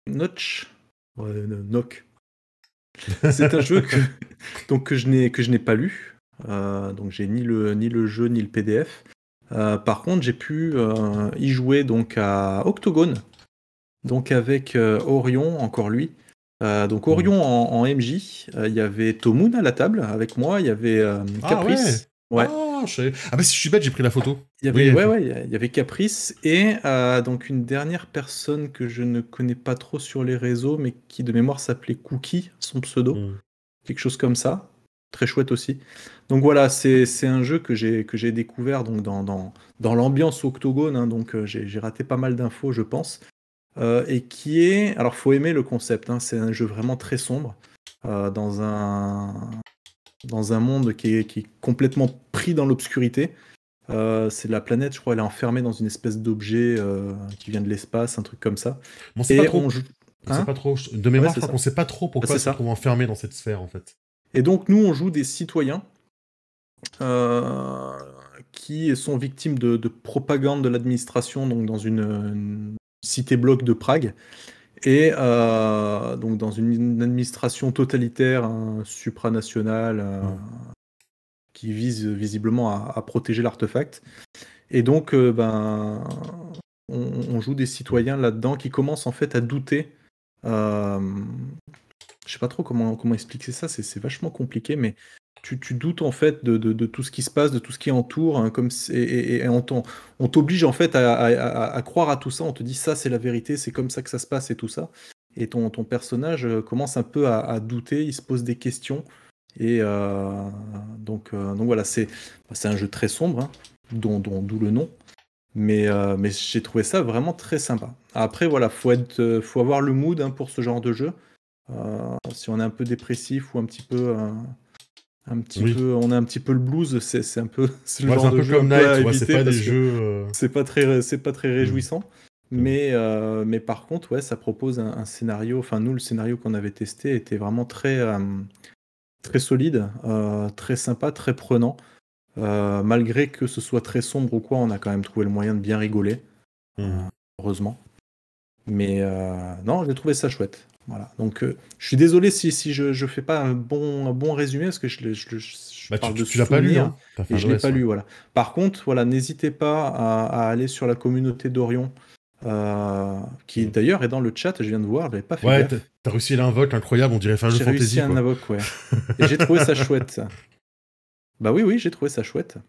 Notch. Ouais, Nock. C'est un jeu que je n'ai pas lu. Donc, j'ai ni le jeu ni le PDF. Par contre, j'ai pu y jouer donc à Octogone. Donc, avec Orion, encore lui. Donc Orion en MJ, il y avait Tomoun à la table avec moi, il y avait Caprice. Ouais. Ah, si je suis bête, j'ai pris la photo. Il y avait, il y avait Caprice et donc une dernière personne que je ne connais pas trop sur les réseaux, mais qui de mémoire s'appelait Cookie, son pseudo, quelque chose comme ça. Très chouette aussi. Donc voilà, c'est un jeu que j'ai découvert donc dans l'ambiance Octogone, hein, donc j'ai raté pas mal d'infos, je pense. Et qui est... Alors, faut aimer le concept, hein, c'est un jeu vraiment très sombre, dans un monde qui est complètement pris dans l'obscurité. C'est la planète, je crois, elle est enfermée dans une espèce d'objet qui vient de l'espace, un truc comme ça. Bon, c'est pas trop. On sait pas trop. De mémoire, je crois qu'on sait pas trop pourquoi ils se trouvent enfermés dans cette sphère, en fait. Et donc, nous, on joue des citoyens qui sont victimes de propagande de l'administration, donc dans une cité-bloc de Prague. Et donc dans une administration totalitaire, supranationale, qui vise visiblement à protéger l'artefact. Et donc, on joue des citoyens là-dedans qui commencent en fait à douter. Je sais pas trop comment expliquer ça, c'est vachement compliqué, mais tu doutes en fait de tout ce qui se passe, de tout ce qui entoure, hein, et on t'oblige en fait à croire à tout ça, on te dit ça c'est la vérité, c'est comme ça que ça se passe et tout ça. Et ton personnage commence un peu à douter, il se pose des questions. Et donc voilà, c'est un jeu très sombre, hein, d'où le nom. Mais j'ai trouvé ça vraiment très sympa. Après, voilà, faut avoir le mood, hein, pour ce genre de jeu. Si on est un peu dépressif ou un petit peu, on a un petit peu le blues, c'est un peu le genre de jeu comme un peu à Night, éviter, c'est pas des parce que jeux. c'est pas très réjouissant. Mais par contre, ouais, ça propose un scénario. Enfin, nous, le scénario qu'on avait testé était vraiment très solide, très sympa, très prenant. Malgré que ce soit très sombre ou quoi, on a quand même trouvé le moyen de bien rigoler, heureusement. Mais non, j'ai trouvé ça chouette. Voilà. Donc, je suis désolé si je fais pas un bon résumé, parce que je parle de tu l'as pas lu, hein, et je l'ai pas lu. Voilà. Par contre, voilà, n'hésitez pas à aller sur la communauté d'Orion, qui d'ailleurs est dans le chat. Je viens de voir, j'avais pas fait gaffe. T'as réussi l'invoque incroyable, on dirait Final Fantasy. J'ai réussi un invoque, ouais. Et j'ai trouvé ça chouette, ça. Bah oui, j'ai trouvé ça chouette.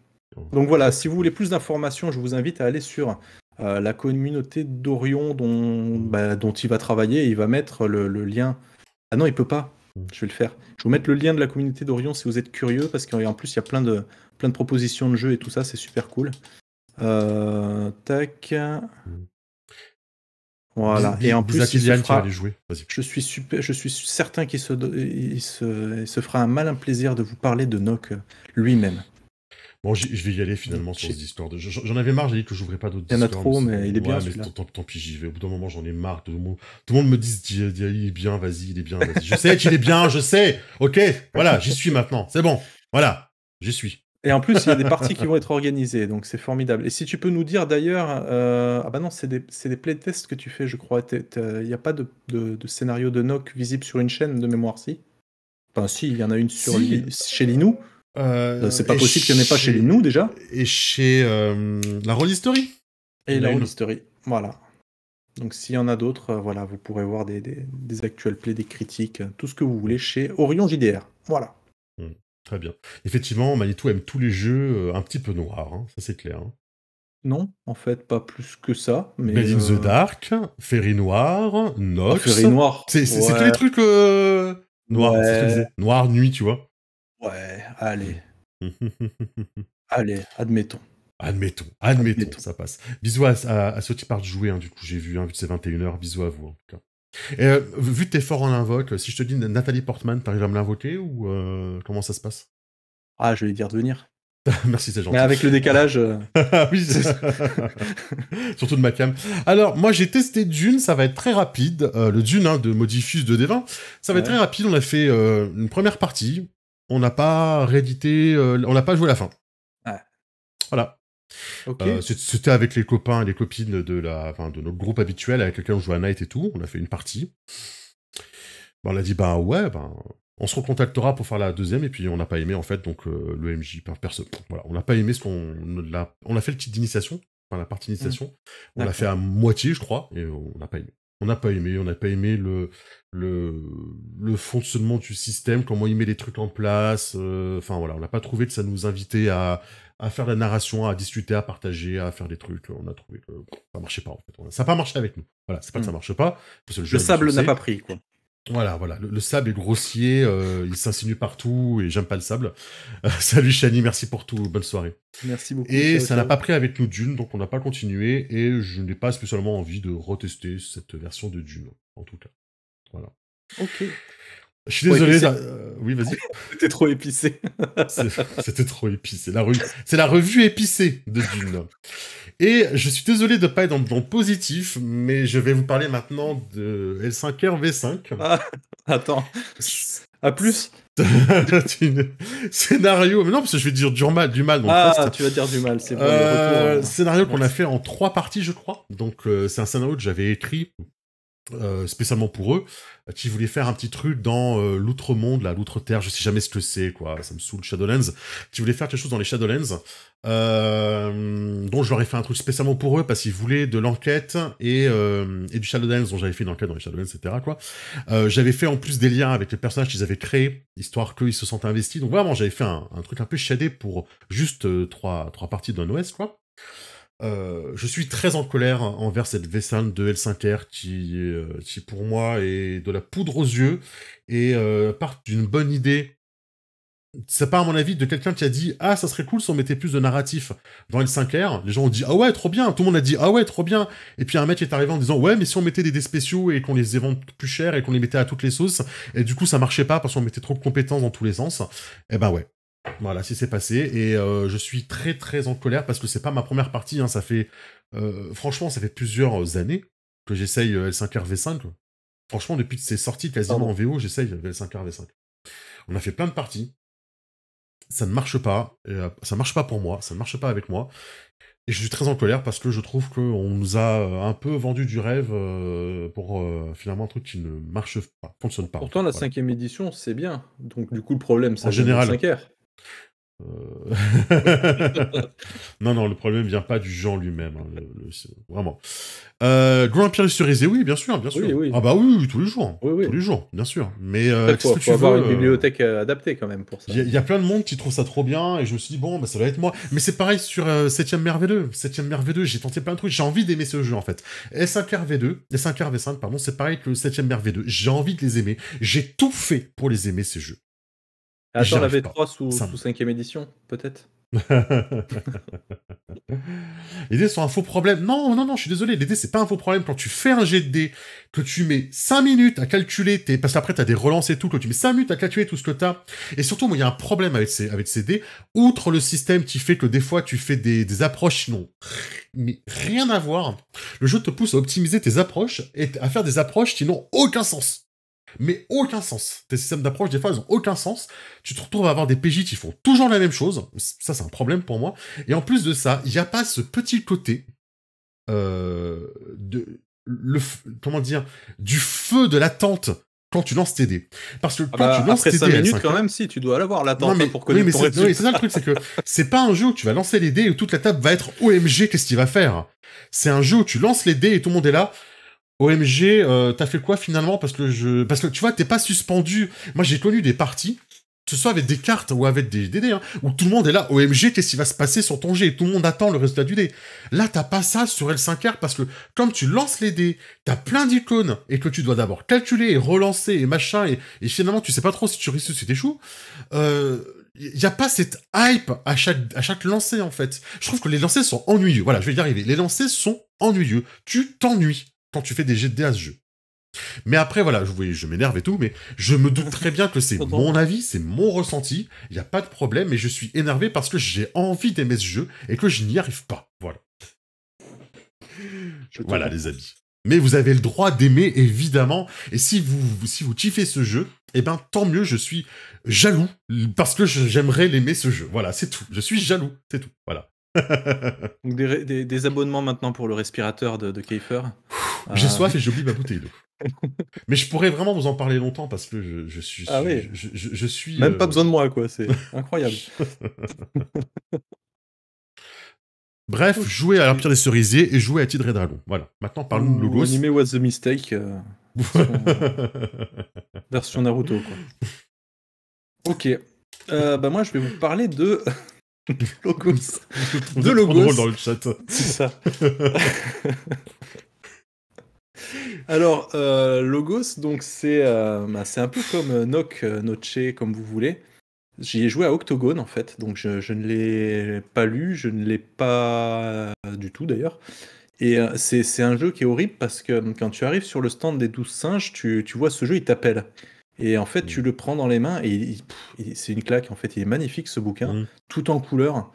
Donc voilà, si vous voulez plus d'informations, je vous invite à aller sur la communauté d'Orion dont il va travailler. Il va mettre le lien. Ah non, il peut pas. Je vais le faire. Je vais vous mettre le lien de la communauté d'Orion si vous êtes curieux, parce qu'en plus, il y a plein de propositions de jeux et tout ça, c'est super cool. Tac. Voilà. Et en plus, je suis certain qu'il se fera un malin plaisir de vous parler de Nock lui-même. Bon, je vais y aller finalement sur ce Discord. J'en avais marre, j'ai dit que j'ouvrais pas d'autres Discord. Il y en a trop, mais il est bien celui-là. Tant pis, j'y vais. Au bout d'un moment, j'en ai marre. Tout le monde me dit il est bien, vas-y, il est bien, vas-y. Je sais qu'il est bien, je sais. Ok, voilà, j'y suis maintenant. C'est bon. Voilà, j'y suis. Et en plus, il y a des parties qui vont être organisées, donc c'est formidable. Et si tu peux nous dire d'ailleurs, ah bah non, c'est des playtests que tu fais, je crois. Il n'y a pas de scénario de Nock visible sur une chaîne de mémoire, si? Enfin, si, il y en a une chez Linou. C'est pas possible qu'il n'y en ait pas chez Linou déjà. Et chez la Roll History. Et la Roll History, voilà. Donc s'il y en a d'autres, voilà, vous pourrez voir des actuels plays, des critiques, tout ce que vous voulez chez Orion JDR. Voilà. Très bien. Effectivement, Manitou aime tous les jeux un petit peu noirs, hein, ça c'est clair. Hein. Non, en fait, pas plus que ça. Mais Blade in the Dark, Ferry Noir, Nox. Ferry Noir. C'est tous les trucs noirs, c'est ce que je disais. Noir, nuit, tu vois. Ouais, allez. Allez, admettons. Admettons, ça passe. Bisous à ceux qui partent jouer, hein, du coup, j'ai vu, hein, vu que c'est 21h, bisous à vous, en tout cas. Et vu que t'es fort en invoque, si je te dis Nathalie Portman, t'arrives à me l'invoquer ou comment ça se passe? Ah, je vais lui dire de venir. Merci, c'est Mais gentil. avec le décalage, Oui, surtout de ma cam. Alors, moi, j'ai testé Dune, ça va être très rapide. Le Dune de Modifus 2D20, ça va être Ouais. très rapide. On a fait une première partie. On n'a pas réédité, on n'a pas joué la fin. Ouais. Voilà. OK. C'était avec les copains et les copines de notre groupe habituel avec lequel on jouait à Night et tout. On a fait une partie. On a dit, ouais, on se recontactera pour faire la deuxième, et puis on n'a pas aimé, en fait, donc le MJ, perso. Voilà, on n'a pas aimé on a fait le titre d'initiation, enfin la partie d'initiation. On l'a fait à moitié, je crois, et on n'a pas aimé. On n'a pas aimé le fonctionnement du système, comment il met les trucs en place. Enfin voilà, on n'a pas trouvé que ça nous invitait à faire de la narration, à discuter, à partager, à faire des trucs. On a trouvé que ça marchait pas, en fait. Ça n'a pas marché avec nous. Voilà, c'est pas que ça marche pas, parce que le jeu Le a du sable n'a succès. pas pris, quoi. Voilà. Le sable est grossier, il s'insinue partout, et j'aime pas le sable. Salut Shani, merci pour tout, bonne soirée. Merci beaucoup. Et ciao, ça n'a ciao. pas pris avec nous Dune, donc on n'a pas continué, et je n'ai pas spécialement envie de retester cette version de Dune, en tout cas. Voilà. OK. Je suis désolé, épicé. oui, vas-y. C'était trop épicé. C'était trop épicé. C'est la revue épicée de Dune. Et je suis désolé de ne pas être dans le positif, mais je vais vous parler maintenant de L5R V5. Ah, attends. À plus. Scénario, mais non, parce que je vais dire du mal dans le post. Tu vas dire du mal, c'est bon. Le retour, Scénario qu'on a fait en 3 parties, je crois. Donc, c'est un scénario que j'avais écrit spécialement pour eux, qui voulaient faire un petit truc dans l'outre-monde, l'outre-terre, je sais jamais ce que c'est, quoi, ça me saoule, Shadowlands, qui voulaient faire quelque chose dans les Shadowlands, dont je leur ai fait un truc spécialement pour eux, parce qu'ils voulaient de l'enquête et du Shadowlands, dont j'avais fait une enquête dans les Shadowlands, etc., quoi. J'avais fait en plus des liens avec les personnages qu'ils avaient créés, histoire qu'ils se sentent investis, donc vraiment, j'avais fait un truc un peu shadé pour juste 3 parties d'un OS, quoi. Je suis très en colère envers cette V5 de L5R qui pour moi est de la poudre aux yeux et part d'une bonne idée. Ça part à mon avis de quelqu'un qui a dit « Ah, ça serait cool si on mettait plus de narratif dans L5R ». Les gens ont dit « Ah ouais, trop bien ». Tout le monde a dit « Ah ouais, trop bien ». Et puis un mec est arrivé en disant « Ouais, mais si on mettait des dés spéciaux et qu'on les vend plus cher et qu'on les mettait à toutes les sauces ». Et du coup, ça marchait pas parce qu'on mettait trop de compétences dans tous les sens. Eh ben ouais. Voilà, c'est passé, et je suis très très en colère parce que c'est pas ma première partie, hein, ça fait franchement ça fait plusieurs années que j'essaye L5R V5. Franchement, depuis que c'est sorti quasiment en VO, j'essaye L5R V5. On a fait plein de parties, ça ne marche pas, ça marche pas pour moi, ça ne marche pas avec moi, et je suis très en colère parce que je trouve qu'on nous a un peu vendu du rêve pour finalement un truc qui ne marche pas, fonctionne pas. Pourtant, la Voilà. 5e édition, c'est bien. Donc, du coup, le problème, ça En vient de général. 5R. Non, le problème vient pas du jeu en lui-même, hein, vraiment. Grand Empire Cerisé, oui, bien sûr. Oui. Ah bah oui, tous les jours. Oui. Tous les jours, bien sûr. Mais Après, qu'est-ce que faut tu avoir veux une bibliothèque adaptée quand même pour ça. Il y a plein de monde qui trouve ça trop bien, et je me suis dit, bon, bah, ça doit être moi. Mais c'est pareil sur 7ème mer V2. 7ème mer V2, j'ai tenté plein de trucs, j'ai envie d'aimer ce jeu, en fait. S5R V2, S5R V5, pardon, c'est pareil que 7ème mer V2. J'ai envie de les aimer. J'ai tout fait pour les aimer, ces jeux. Attends, la J'y arrive V3 sous Ça 5e édition, peut-être. Les dés sont un faux problème. Non, je suis désolé, les dés c'est pas un faux problème. Quand tu fais un jet de dés, que tu mets 5 minutes à calculer, parce qu'après t'as des relances et tout, que tu mets 5 minutes à calculer tout ce que t'as. Et surtout, moi, il y a un problème avec ces dés, outre le système qui fait que des fois tu fais des approches qui n'ont mais rien à voir. Le jeu te pousse à optimiser tes approches et à faire des approches qui n'ont aucun sens. Mais aucun sens. Tes systèmes d'approche, des fois, ils ont aucun sens. Tu te retrouves à avoir des PJ qui font toujours la même chose. Ça, c'est un problème pour moi. Et en plus de ça, il n'y a pas ce petit côté comment dire, du feu de l'attente quand tu lances tes dés. Parce que quand tu lances après tes 5 dés minutes, quand même, si, tu dois l'avoir, l'attente, pour connaître ton résultat. Oui, c'est ça le truc, c'est que c'est pas un jeu où tu vas lancer les dés et où toute la table va être OMG, qu'est-ce qu'il va faire? C'est un jeu où tu lances les dés et tout le monde est là. OMG, t'as fait quoi finalement? Parce que tu vois, t'es pas suspendu. Moi, j'ai connu des parties, que ce soit avec des cartes ou avec des dés, hein, où tout le monde est là, OMG, qu'est-ce qui va se passer sur ton jet? Et tout le monde attend le résultat du dé. Là, t'as pas ça sur L5R, parce que comme tu lances les dés, t'as plein d'icônes, et que tu dois d'abord calculer et relancer et machin, et finalement, tu sais pas trop si tu réussis ou si t'échoues. Y a pas cette hype à chaque lancer, en fait. Je trouve que les lancers sont ennuyeux. Voilà, je vais y arriver. Les lancers sont ennuyeux. Tu t'ennuies quand tu fais des jets de dés à ce jeu. Mais après, voilà, je m'énerve et tout, mais je me doute très bien que c'est Attends. mon avis, c'est mon ressenti, il n'y a pas de problème, et je suis énervé parce que j'ai envie d'aimer ce jeu et que je n'y arrive pas. Voilà. Voilà, les amis. Mais vous avez le droit d'aimer, évidemment, et si vous kiffez ce jeu, eh ben, tant mieux, je suis jaloux, parce que j'aimerais l'aimer, ce jeu. Voilà, c'est tout. Je suis jaloux, c'est tout. Voilà. Donc des abonnements maintenant pour le respirateur de Kiefer. J'ai soif et j'oublie ma bouteille d'eau. Mais je pourrais vraiment vous en parler longtemps parce que je suis. Ah oui. Je suis. Même pas besoin de moi, quoi. C'est incroyable. Bref, jouez à l'Empire des Cerisiers et jouez à Tidre et Dragon. Voilà. Maintenant, parlons de Ou Logos. animé What's the Mistake version Naruto, quoi. Ok. Bah moi, je vais vous parler de Logos. De Logos. Trop drôle dans le chat. C'est ça. Alors, Logos, donc c'est un peu comme Noc, Noce, comme vous voulez. J'y ai joué à Octogone, en fait, donc je ne l'ai pas lu, je ne l'ai pas du tout, d'ailleurs. Et c'est un jeu qui est horrible parce que quand tu arrives sur le stand des 12 singes, tu vois ce jeu, il t'appelle. Et en fait, tu le prends dans les mains et c'est une claque. En fait, il est magnifique, ce bouquin, tout en couleur.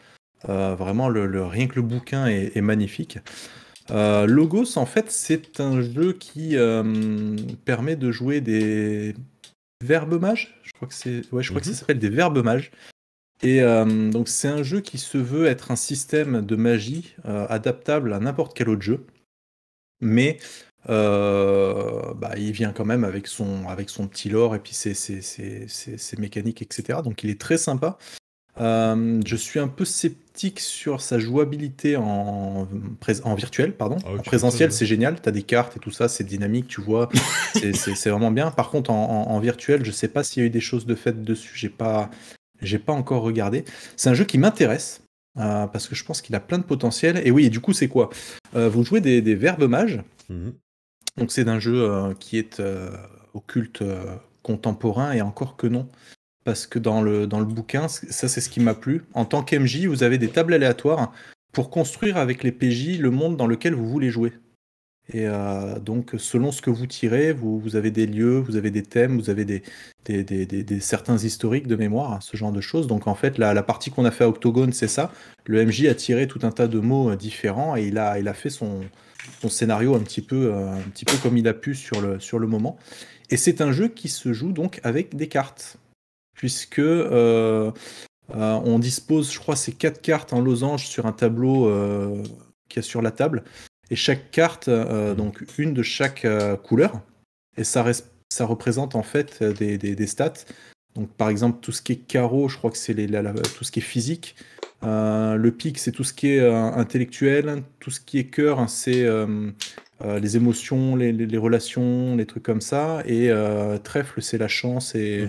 Vraiment, rien que le bouquin est magnifique. Logos, en fait, c'est un jeu qui permet de jouer des verbes mages. Je crois que ça s'appelle des verbes mages. Et donc, c'est un jeu qui se veut être un système de magie adaptable à n'importe quel autre jeu. Mais il vient quand même avec son petit lore et puis ses mécaniques, etc. Donc, il est très sympa. Je suis un peu sceptique sur sa jouabilité en virtuel, pardon. En présentiel, c'est génial, tu as des cartes et tout ça, c'est dynamique, tu vois, c'est vraiment bien. Par contre, en virtuel, je sais pas s'il y a eu des choses de fait dessus, j'ai pas encore regardé. C'est un jeu qui m'intéresse, parce que je pense qu'il a plein de potentiel. Et oui, et du coup, c'est quoi vous jouez des verbes mages, donc c'est d'un jeu qui est au culte contemporain, et encore que non. Parce que dans le bouquin, ça c'est ce qui m'a plu. En tant qu'MJ, vous avez des tables aléatoires pour construire avec les PJ le monde dans lequel vous voulez jouer. Et donc, selon ce que vous tirez, vous avez des lieux, vous avez des thèmes, vous avez des certains historiques de mémoire, ce genre de choses. Donc, en fait, la partie qu'on a fait à Octogone, c'est ça. Le MJ a tiré tout un tas de mots différents et il a fait son scénario un petit peu comme il a pu sur le moment. Et c'est un jeu qui se joue donc avec des cartes, puisque on dispose, je crois, c'est 4 cartes en losange sur un tableau qui est sur la table, et chaque carte, donc une de chaque couleur, et ça représente en fait des stats. Donc par exemple, tout ce qui est carreau, je crois que c'est tout ce qui est physique. Le pic, c'est tout ce qui est intellectuel. Tout ce qui est cœur, c'est les émotions, les relations, les trucs comme ça. Et trèfle, c'est la chance et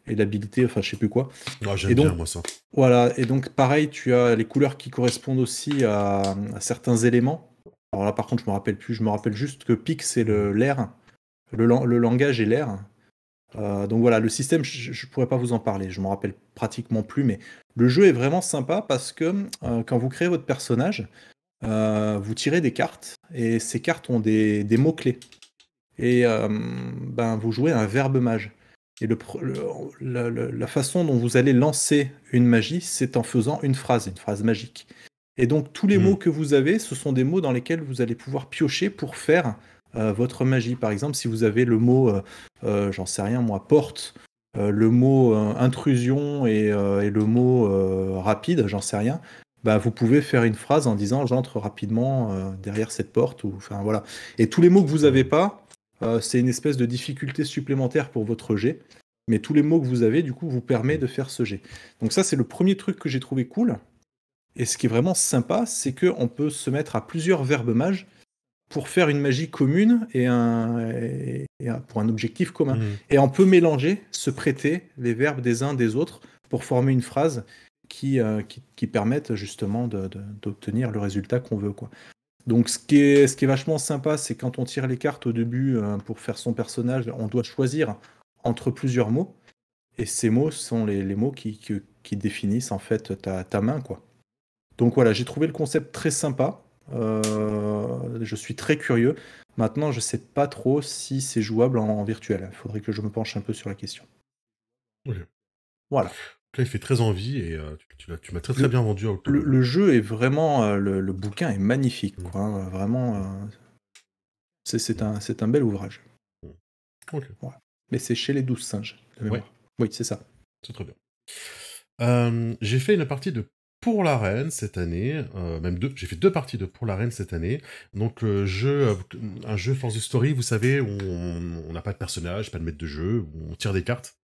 l'habilité, enfin je sais plus quoi. Oh, j'aime bien moi ça. Voilà, et donc pareil, tu as les couleurs qui correspondent aussi à certains éléments. Alors là par contre je me rappelle plus, je me rappelle juste que pic c'est l'air, le langage et l'air. Donc voilà, le système, je pourrais pas vous en parler, je me rappelle pratiquement plus, mais le jeu est vraiment sympa parce que quand vous créez votre personnage, vous tirez des cartes, et ces cartes ont des mots-clés. Et vous jouez un verbe mage. Et la façon dont vous allez lancer une magie, c'est en faisant une phrase magique. Et donc tous les mots que vous avez, ce sont des mots dans lesquels vous allez pouvoir piocher pour faire votre magie. Par exemple, si vous avez le mot, j'en sais rien moi, porte, le mot intrusion et le mot rapide, j'en sais rien, vous pouvez faire une phrase en disant j'entre rapidement derrière cette porte, ou enfin voilà. Et tous les mots que vous n'avez pas, c'est une espèce de difficulté supplémentaire pour votre jet, mais tous les mots que vous avez, du coup, vous permet de faire ce jet. Donc ça, c'est le premier truc que j'ai trouvé cool. Et ce qui est vraiment sympa, c'est qu'on peut se mettre à plusieurs verbes mages pour faire une magie commune et pour un objectif commun. Et on peut mélanger, se prêter les verbes des uns des autres pour former une phrase qui permettent justement d'obtenir le résultat qu'on veut, quoi. Donc ce qui est vachement sympa, c'est quand on tire les cartes au début pour faire son personnage, on doit choisir entre plusieurs mots, et ces mots sont les mots qui définissent en fait ta main, quoi. Donc voilà, j'ai trouvé le concept très sympa. je suis très curieux. Maintenant, je sais pas trop si c'est jouable en virtuel. Il faudrait que je me penche un peu sur la question. Ok. Voilà. Là, il fait très envie et tu m'as très très Le, bien vendu à October. le jeu est vraiment, le bouquin est magnifique, Mm. quoi, hein, vraiment. C'est un bel ouvrage. Ok. Voilà. Mais c'est chez les 12 singes, de Ouais, mémoire. Oui, c'est ça. c'est très bien. J'ai fait une partie de Pour la Reine cette année, même deux. J'ai fait 2 parties de Pour la Reine cette année. Donc un jeu Force of Story, vous savez, où on n'a pas de personnage, pas de maître de jeu, où on tire des cartes.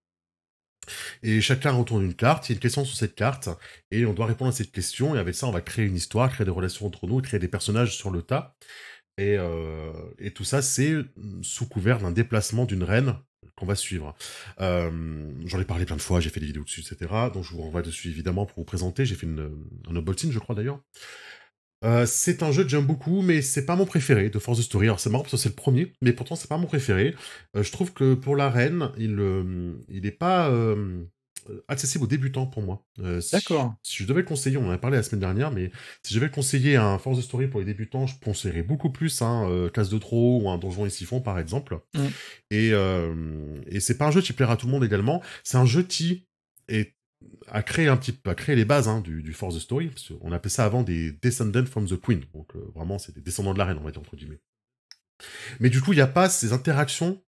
Et chacun retourne une carte, il y a une question sur cette carte, et on doit répondre à cette question, et avec ça, on va créer une histoire, créer des relations entre nous, créer des personnages sur le tas. Et tout ça, c'est sous couvert d'un déplacement d'une reine qu'on va suivre. J'en ai parlé plein de fois, j'ai fait des vidéos dessus, etc. Donc je vous renvoie dessus évidemment pour vous présenter. J'ai fait un unboxing, je crois d'ailleurs. C'est un jeu que j'aime beaucoup, mais c'est pas mon préféré de Force of Story. Alors c'est marrant parce que c'est le premier, mais pourtant c'est pas mon préféré. Je trouve que pour la reine, il est pas accessible aux débutants pour moi. D'accord. Si je devais le conseiller, on en a parlé la semaine dernière, mais si je devais le conseiller à un Force of Story pour les débutants, je conseillerais beaucoup plus un Classe de Trop ou un Donjon et Siphon par exemple. Mm. Et c'est pas un jeu qui plaira à tout le monde également. C'est un jeu qui a créé les bases du Force the Story. On appelait ça avant des Descendants from the Queen. Donc vraiment, c'est des descendants de la reine, on va dire entre guillemets. Mais du coup, il n'y a pas ces interactions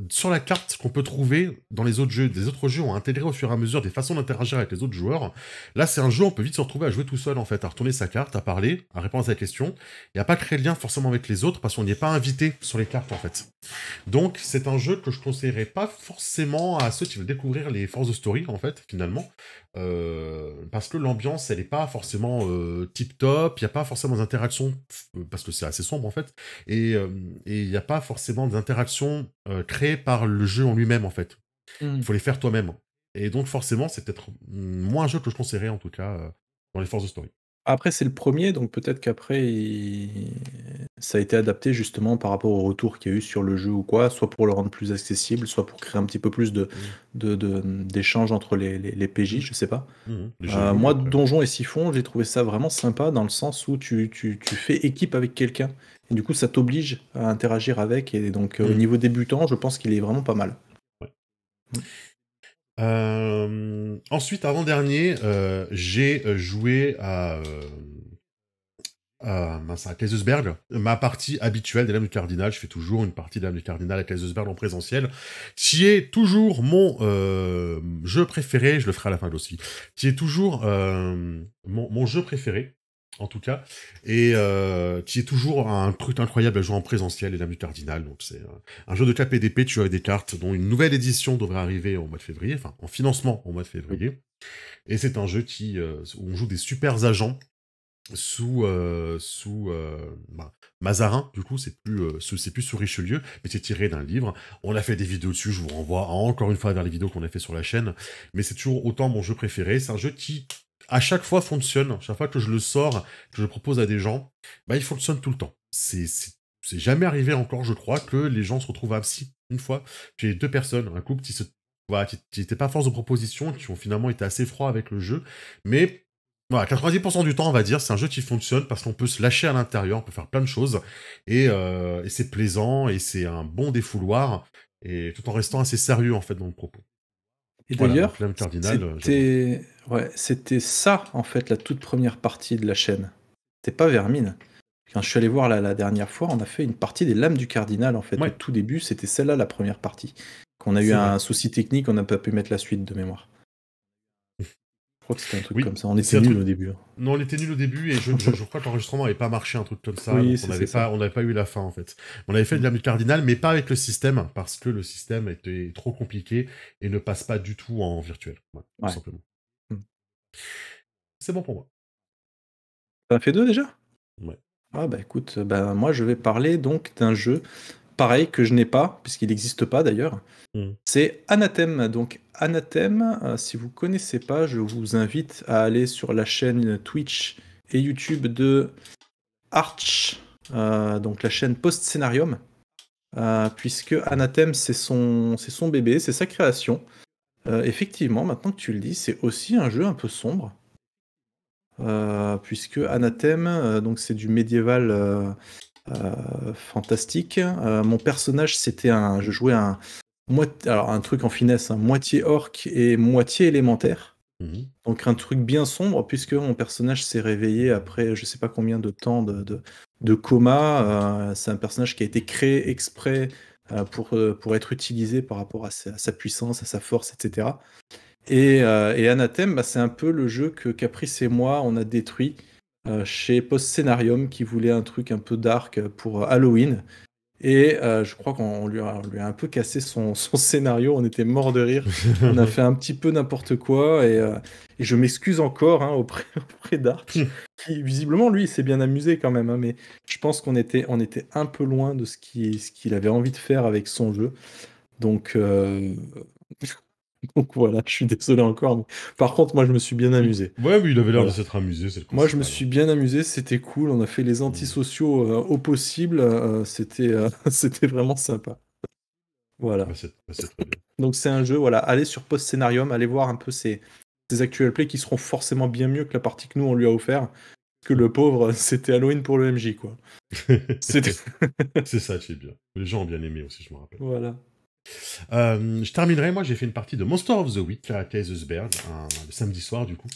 sur la carte qu'on peut trouver dans les autres jeux. Des autres jeux ont intégré au fur et à mesure des façons d'interagir avec les autres joueurs. Là, c'est un jeu, on peut vite se retrouver à jouer tout seul, en fait, à retourner sa carte, à parler, à répondre à sa question, et à pas créer de lien forcément avec les autres, parce qu'on n'y est pas invité sur les cartes, en fait. Donc, c'est un jeu que je conseillerais pas forcément à ceux qui veulent découvrir les Force of Story, en fait, finalement. Parce que l'ambiance, elle est pas forcément tip-top, il n'y a pas forcément d'interactions, parce que c'est assez sombre, en fait, et il n'y a pas forcément d'interactions créées par le jeu en lui-même, en fait. Il faut les faire toi-même. Et donc, forcément, c'est peut-être moins un jeu que je conseillerais, en tout cas, dans les Force of Story. Après, c'est le premier, donc peut-être qu'après, ça a été adapté justement par rapport au retour qu'il y a eu sur le jeu ou quoi, soit pour le rendre plus accessible, soit pour créer un petit peu plus d'échanges entre les PJ, je sais pas. Les jaloux, Moi, après. Donjon et Siphon, j'ai trouvé ça vraiment sympa dans le sens où tu fais équipe avec quelqu'un. Et du coup, ça t'oblige à interagir avec. Et donc, au niveau débutant, je pense qu'il est vraiment pas mal. Ensuite, avant-dernier, j'ai joué à Kaisersberg, ma partie habituelle des Lames du Cardinal. Je fais toujours une partie des Lames du Cardinal à Kaisersberg en présentiel, qui est toujours mon jeu préféré. Je le ferai à la fin aussi. Qui est toujours mon jeu préféré, en tout cas, et qui est toujours un truc incroyable à jouer en présentiel, les Lames du Cardinal. Donc c'est un jeu de KPDP, tu as des cartes dont une nouvelle édition devrait arriver au mois de février, enfin en financement au mois de février. Et c'est un jeu où on joue des super agents sous Mazarin, du coup, c'est plus sous Richelieu, mais c'est tiré d'un livre. On a fait des vidéos dessus, je vous renvoie encore une fois vers les vidéos qu'on a fait sur la chaîne, mais c'est toujours autant mon jeu préféré. C'est un jeu qui, à chaque fois, fonctionne. Chaque fois que je le sors, que je le propose à des gens, il fonctionne tout le temps. C'est jamais arrivé encore, je crois, que les gens se retrouvent si, une fois, j'ai 2 personnes, un couple qui n'étaient pas force de proposition, qui ont finalement été assez froids avec le jeu, mais voilà, 90% du temps, on va dire, c'est un jeu qui fonctionne parce qu'on peut se lâcher à l'intérieur, on peut faire plein de choses, et c'est plaisant, et c'est un bon défouloir, et tout en restant assez sérieux, en fait, dans le propos. Et Voilà, d'ailleurs, donc Lame Cardinal, j'adore. c'était ça, en fait, la toute première partie de la chaîne. C'était pas Vermine. Quand je suis allé voir la dernière fois, on a fait une partie des Lames du Cardinal, en fait. Au Ouais. tout début, c'était celle-là, la première partie. Qu'on a eu C'est un vrai. souci technique, on n'a pas pu mettre la suite de mémoire. Je crois que c'était un truc Oui, comme ça. On c'est était un nuls truc. au début. Non, on était nul au début, et je crois que l'enregistrement n'avait pas marché, un truc comme ça, Oui, donc c'est ça. on n'avait pas eu la fin, en fait. On avait fait de Lame du Cardinal, mais pas avec le système, parce que le système était trop compliqué, et ne passe pas du tout en virtuel, tout Ouais. simplement. Mm. C'est bon pour moi. T'en as fait 2 déjà? Ouais. Ah bah écoute, moi je vais parler donc d'un jeu, pareil, que je n'ai pas, puisqu'il n'existe pas d'ailleurs. Mm. C'est Anathème. Donc Anathème, si vous connaissez pas, je vous invite à aller sur la chaîne Twitch et YouTube de Arch, donc la chaîne Post-Scénarium, puisque Anathème c'est son bébé, c'est sa création. Effectivement, maintenant que tu le dis, c'est aussi un jeu un peu sombre. Puisque Anathème, donc c'est du médiéval fantastique. Mon personnage, je jouais alors un truc en finesse, moitié orc et moitié élémentaire. Mhm. Donc un truc bien sombre, puisque mon personnage s'est réveillé après je sais pas combien de temps de coma. C'est un personnage qui a été créé exprès pour être utilisé par rapport à sa puissance, à sa force, etc. Et Anathem, c'est un peu le jeu que Caprice et moi, on a détruit chez Post Scénarium, qui voulait un truc un peu dark pour Halloween. Et je crois qu'on lui a un peu cassé son scénario, on était mort de rire. On a fait un petit peu n'importe quoi, et je m'excuse encore auprès d'Arch, qui visiblement, lui, il s'est bien amusé quand même, mais je pense qu'on était un peu loin de ce qu'il avait envie de faire avec son jeu. Donc, donc voilà, je suis désolé encore, mais par contre, moi, je me suis bien amusé. Ouais, mais il avait l'air de Voilà. s'être amusé, c'est le Moi, je me principal. suis bien amusé, c'était cool. On a fait les Mhm. antisociaux au possible. C'était vraiment sympa. Voilà. C'est très bien. Donc, c'est un jeu, voilà. Allez sur Post Scénarium, allez voir un peu ses actual plays qui seront forcément bien mieux que la partie que nous, on lui a offert. Parce que le pauvre, c'était Halloween pour le MJ, quoi. C'était. C'est ça, c'est bien. Les gens ont bien aimé aussi, je me rappelle. Voilà. Je terminerai, moi j'ai fait une partie de Monster of the Week à Kaisersberg, le samedi soir du coup.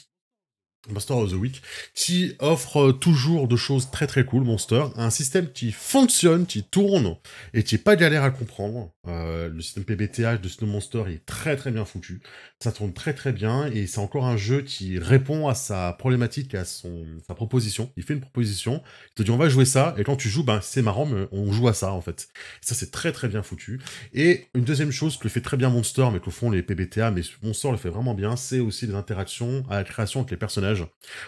Monster of the Week, qui offre toujours de choses très très cool, Monster. Un système qui fonctionne, qui tourne, et qui est pas galère à comprendre. Le système PBTH de Snow Monster est très très bien foutu. Ça tourne très très bien, et c'est encore un jeu qui répond à sa problématique, à sa proposition. Il fait une proposition, il te dit on va jouer ça, et quand tu joues, c'est marrant, mais on joue à ça en fait. Ça c'est très très bien foutu. Et une deuxième chose que le fait très bien Monster, mais que le font les PBTA, mais Monster le fait vraiment bien, c'est aussi les interactions à la création avec les personnages.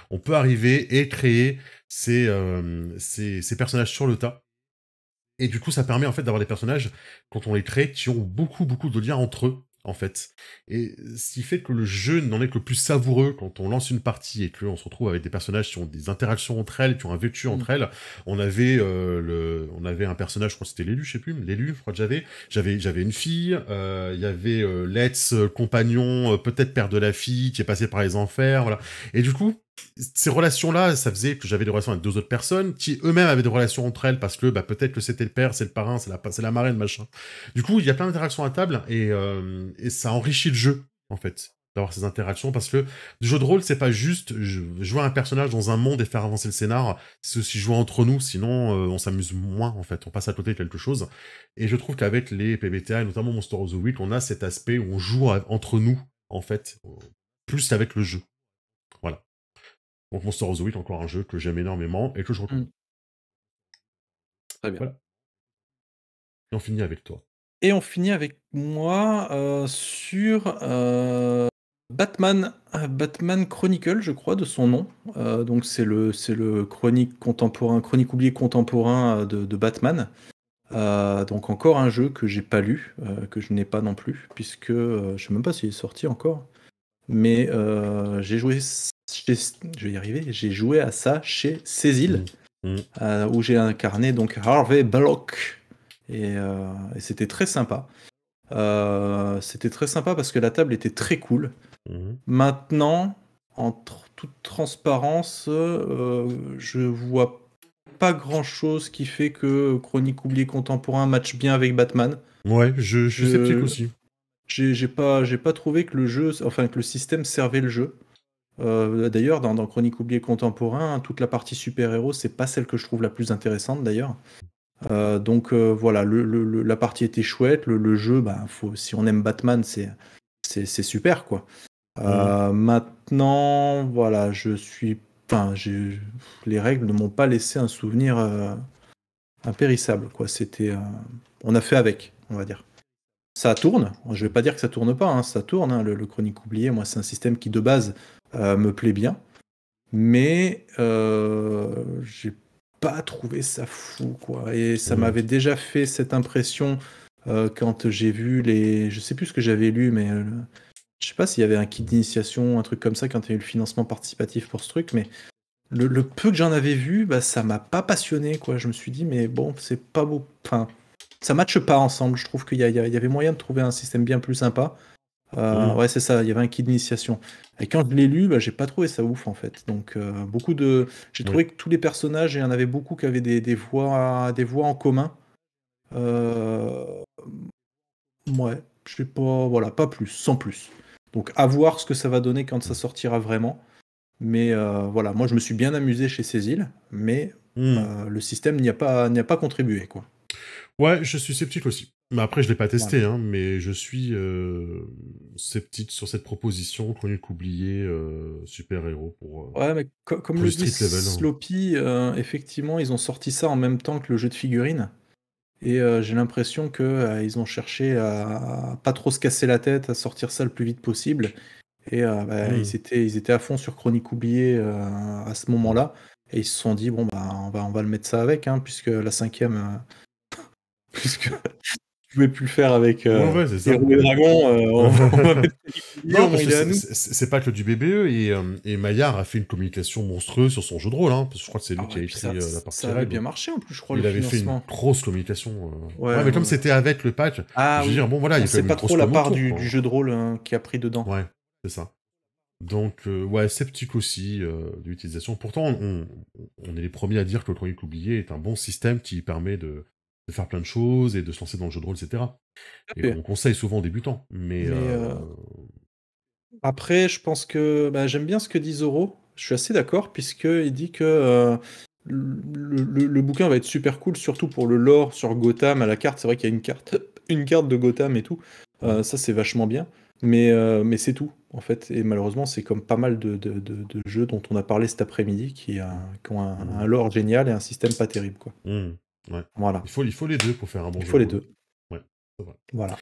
On peut arriver et créer ces personnages sur le tas. Et du coup, ça permet en fait d'avoir des personnages, quand on les crée, qui ont beaucoup, beaucoup de liens entre eux, en fait. Et ce qui fait que le jeu n'en est que plus savoureux quand on lance une partie et qu'on se retrouve avec des personnages qui ont des interactions entre elles, qui ont un vécu entre elles. On avait un personnage, je crois que c'était l'élu, je sais plus, l'élu, je crois que j'avais une fille, il y avait Let's, compagnon, peut-être père de la fille, qui est passé par les enfers, voilà. Et du coup, ces relations-là, ça faisait que j'avais des relations avec deux autres personnes qui eux-mêmes avaient des relations entre elles parce que peut-être que c'était le père, c'est le parrain, c'est la marraine, machin. Du coup, il y a plein d'interactions à table et ça enrichit le jeu, en fait, d'avoir ces interactions parce que le jeu de rôle, c'est pas juste jouer un personnage dans un monde et faire avancer le scénar, c'est aussi jouer entre nous, sinon on s'amuse moins, en fait, on passe à côté de quelque chose. Et je trouve qu'avec les PBTA, et notamment Monster of the Week, on a cet aspect où on joue entre nous, en fait, plus qu'avec le jeu. Voilà. Donc Monster of the Week, encore un jeu que j'aime énormément et que je recommande. Très bien. Voilà. Et on finit avec toi. Et on finit avec moi sur Batman Chronicle, je crois, de son nom. Donc c'est le chronique oublié contemporain de Batman. Donc encore un jeu que j'ai pas lu, que je n'ai pas non plus, puisque je sais même pas s'il est sorti encore. Mais j'ai joué, je vais y arriver, j'ai joué à ça chez Cécile, où j'ai incarné donc Harvey Bullock. Et c'était très sympa. C'était très sympa parce que la table était très cool. Maintenant, en toute transparence, je vois pas grand chose qui fait que Chronique oubliée contemporain match bien avec Batman. Ouais, je suis sceptique aussi. J'ai pas trouvé que que le système servait le jeu. D'ailleurs, dans Chronique oubliée contemporain, toute la partie super-héros, c'est pas celle que je trouve la plus intéressante d'ailleurs. Donc voilà, la partie était chouette, le jeu, si on aime Batman, c'est super quoi. Maintenant, voilà, les règles ne m'ont pas laissé un souvenir impérissable quoi. On a fait avec, on va dire. Ça tourne, je vais pas dire que ça tourne pas, hein, ça tourne, hein, le Chronique oublié, moi c'est un système qui de base me plaît bien, mais j'ai pas trouvé ça fou quoi, et ça m'avait déjà fait cette impression quand j'ai vu je sais plus ce que j'avais lu, mais je sais pas s'il y avait un kit d'initiation, un truc comme ça quand il y a eu le financement participatif pour ce truc, mais le peu que j'en avais vu, ça m'a pas passionné quoi. Je me suis dit mais bon, c'est pas beau, enfin ça matche pas ensemble. Je trouve qu'il y avait moyen de trouver un système bien plus sympa. Mmh. Ouais, c'est ça, il y avait un kit d'initiation. Et quand je l'ai lu, bah, j'ai pas trouvé ça ouf en fait. Donc j'ai Oui. trouvé que tous les personnages, il y en avait beaucoup qui avaient des voix en commun. Euh, Ouais, je sais pas, voilà, pas plus, sans plus. Donc à voir ce que ça va donner quand ça sortira vraiment. Mais voilà, moi je me suis bien amusé chez Cécile, mais Mmh. le système n'y a pas contribué, quoi. Ouais, je suis sceptique aussi. Mais après, je l'ai pas Voilà. testé, hein, mais je suis sceptique sur cette proposition, Chronique oubliée, super-héros Ouais, mais comme pour le du dit street level, hein. Sloppy, effectivement, ils ont sorti ça en même temps que le jeu de figurines. Et j'ai l'impression que ils ont cherché à pas trop se casser la tête, à sortir ça le plus vite possible. Et bah, Mmh. ils étaient à fond sur Chronique oubliée à ce Mmh. moment-là. Et ils se sont dit, bon, bah, on va le mettre ça avec, hein, puisque la cinquième, puisque tu pouvais plus le faire avec Ouais, ouais, c'est ça. Héros et Dragons, on va mettre Chronique oubliée, Non, au moins parce que il est à nous. c'est pas que du BBE, et Maillard a fait une communication monstrueuse sur son jeu de rôle, hein, parce que je crois que c'est lui Ah qui ouais, a et puis ça, écrit la partie ça avait règle. bien marché en plus, je crois, le Il avait fait une financement. grosse communication. Ouais, Ouais, mais comme ouais. c'était avec le patch, Ah je veux oui, dire, bon voilà, il y on a quand sait même une pas grosse trop la com part autour, du quoi. jeu de rôle qui a pris dedans. Ouais, c'est ça. Donc, ouais, sceptique aussi de l'utilisation. Pourtant, on est les premiers à dire que le Chronique oublié est un bon système qui permet de faire plein de choses et de se lancer dans le jeu de rôle, etc. Et qu'on Et- conseille souvent aux débutants. Mais, Mais après, je pense que bah, j'aime bien ce que dit Zoro. Je suis assez d'accord, puisqu'il dit que le bouquin va être super cool, surtout pour le lore sur Gotham à la carte. C'est vrai qu'il y a une carte de Gotham et tout. mm, Ça, c'est vachement bien. Mais c'est tout, en fait. Et malheureusement, c'est comme pas mal de jeux dont on a parlé cet après-midi qui ont un mm, lore génial et un système pas terrible, quoi. mm, ouais. Voilà. Il faut les deux pour faire un bon Il jeu faut de les rôle. deux. Ouais, c'est vrai. Voilà.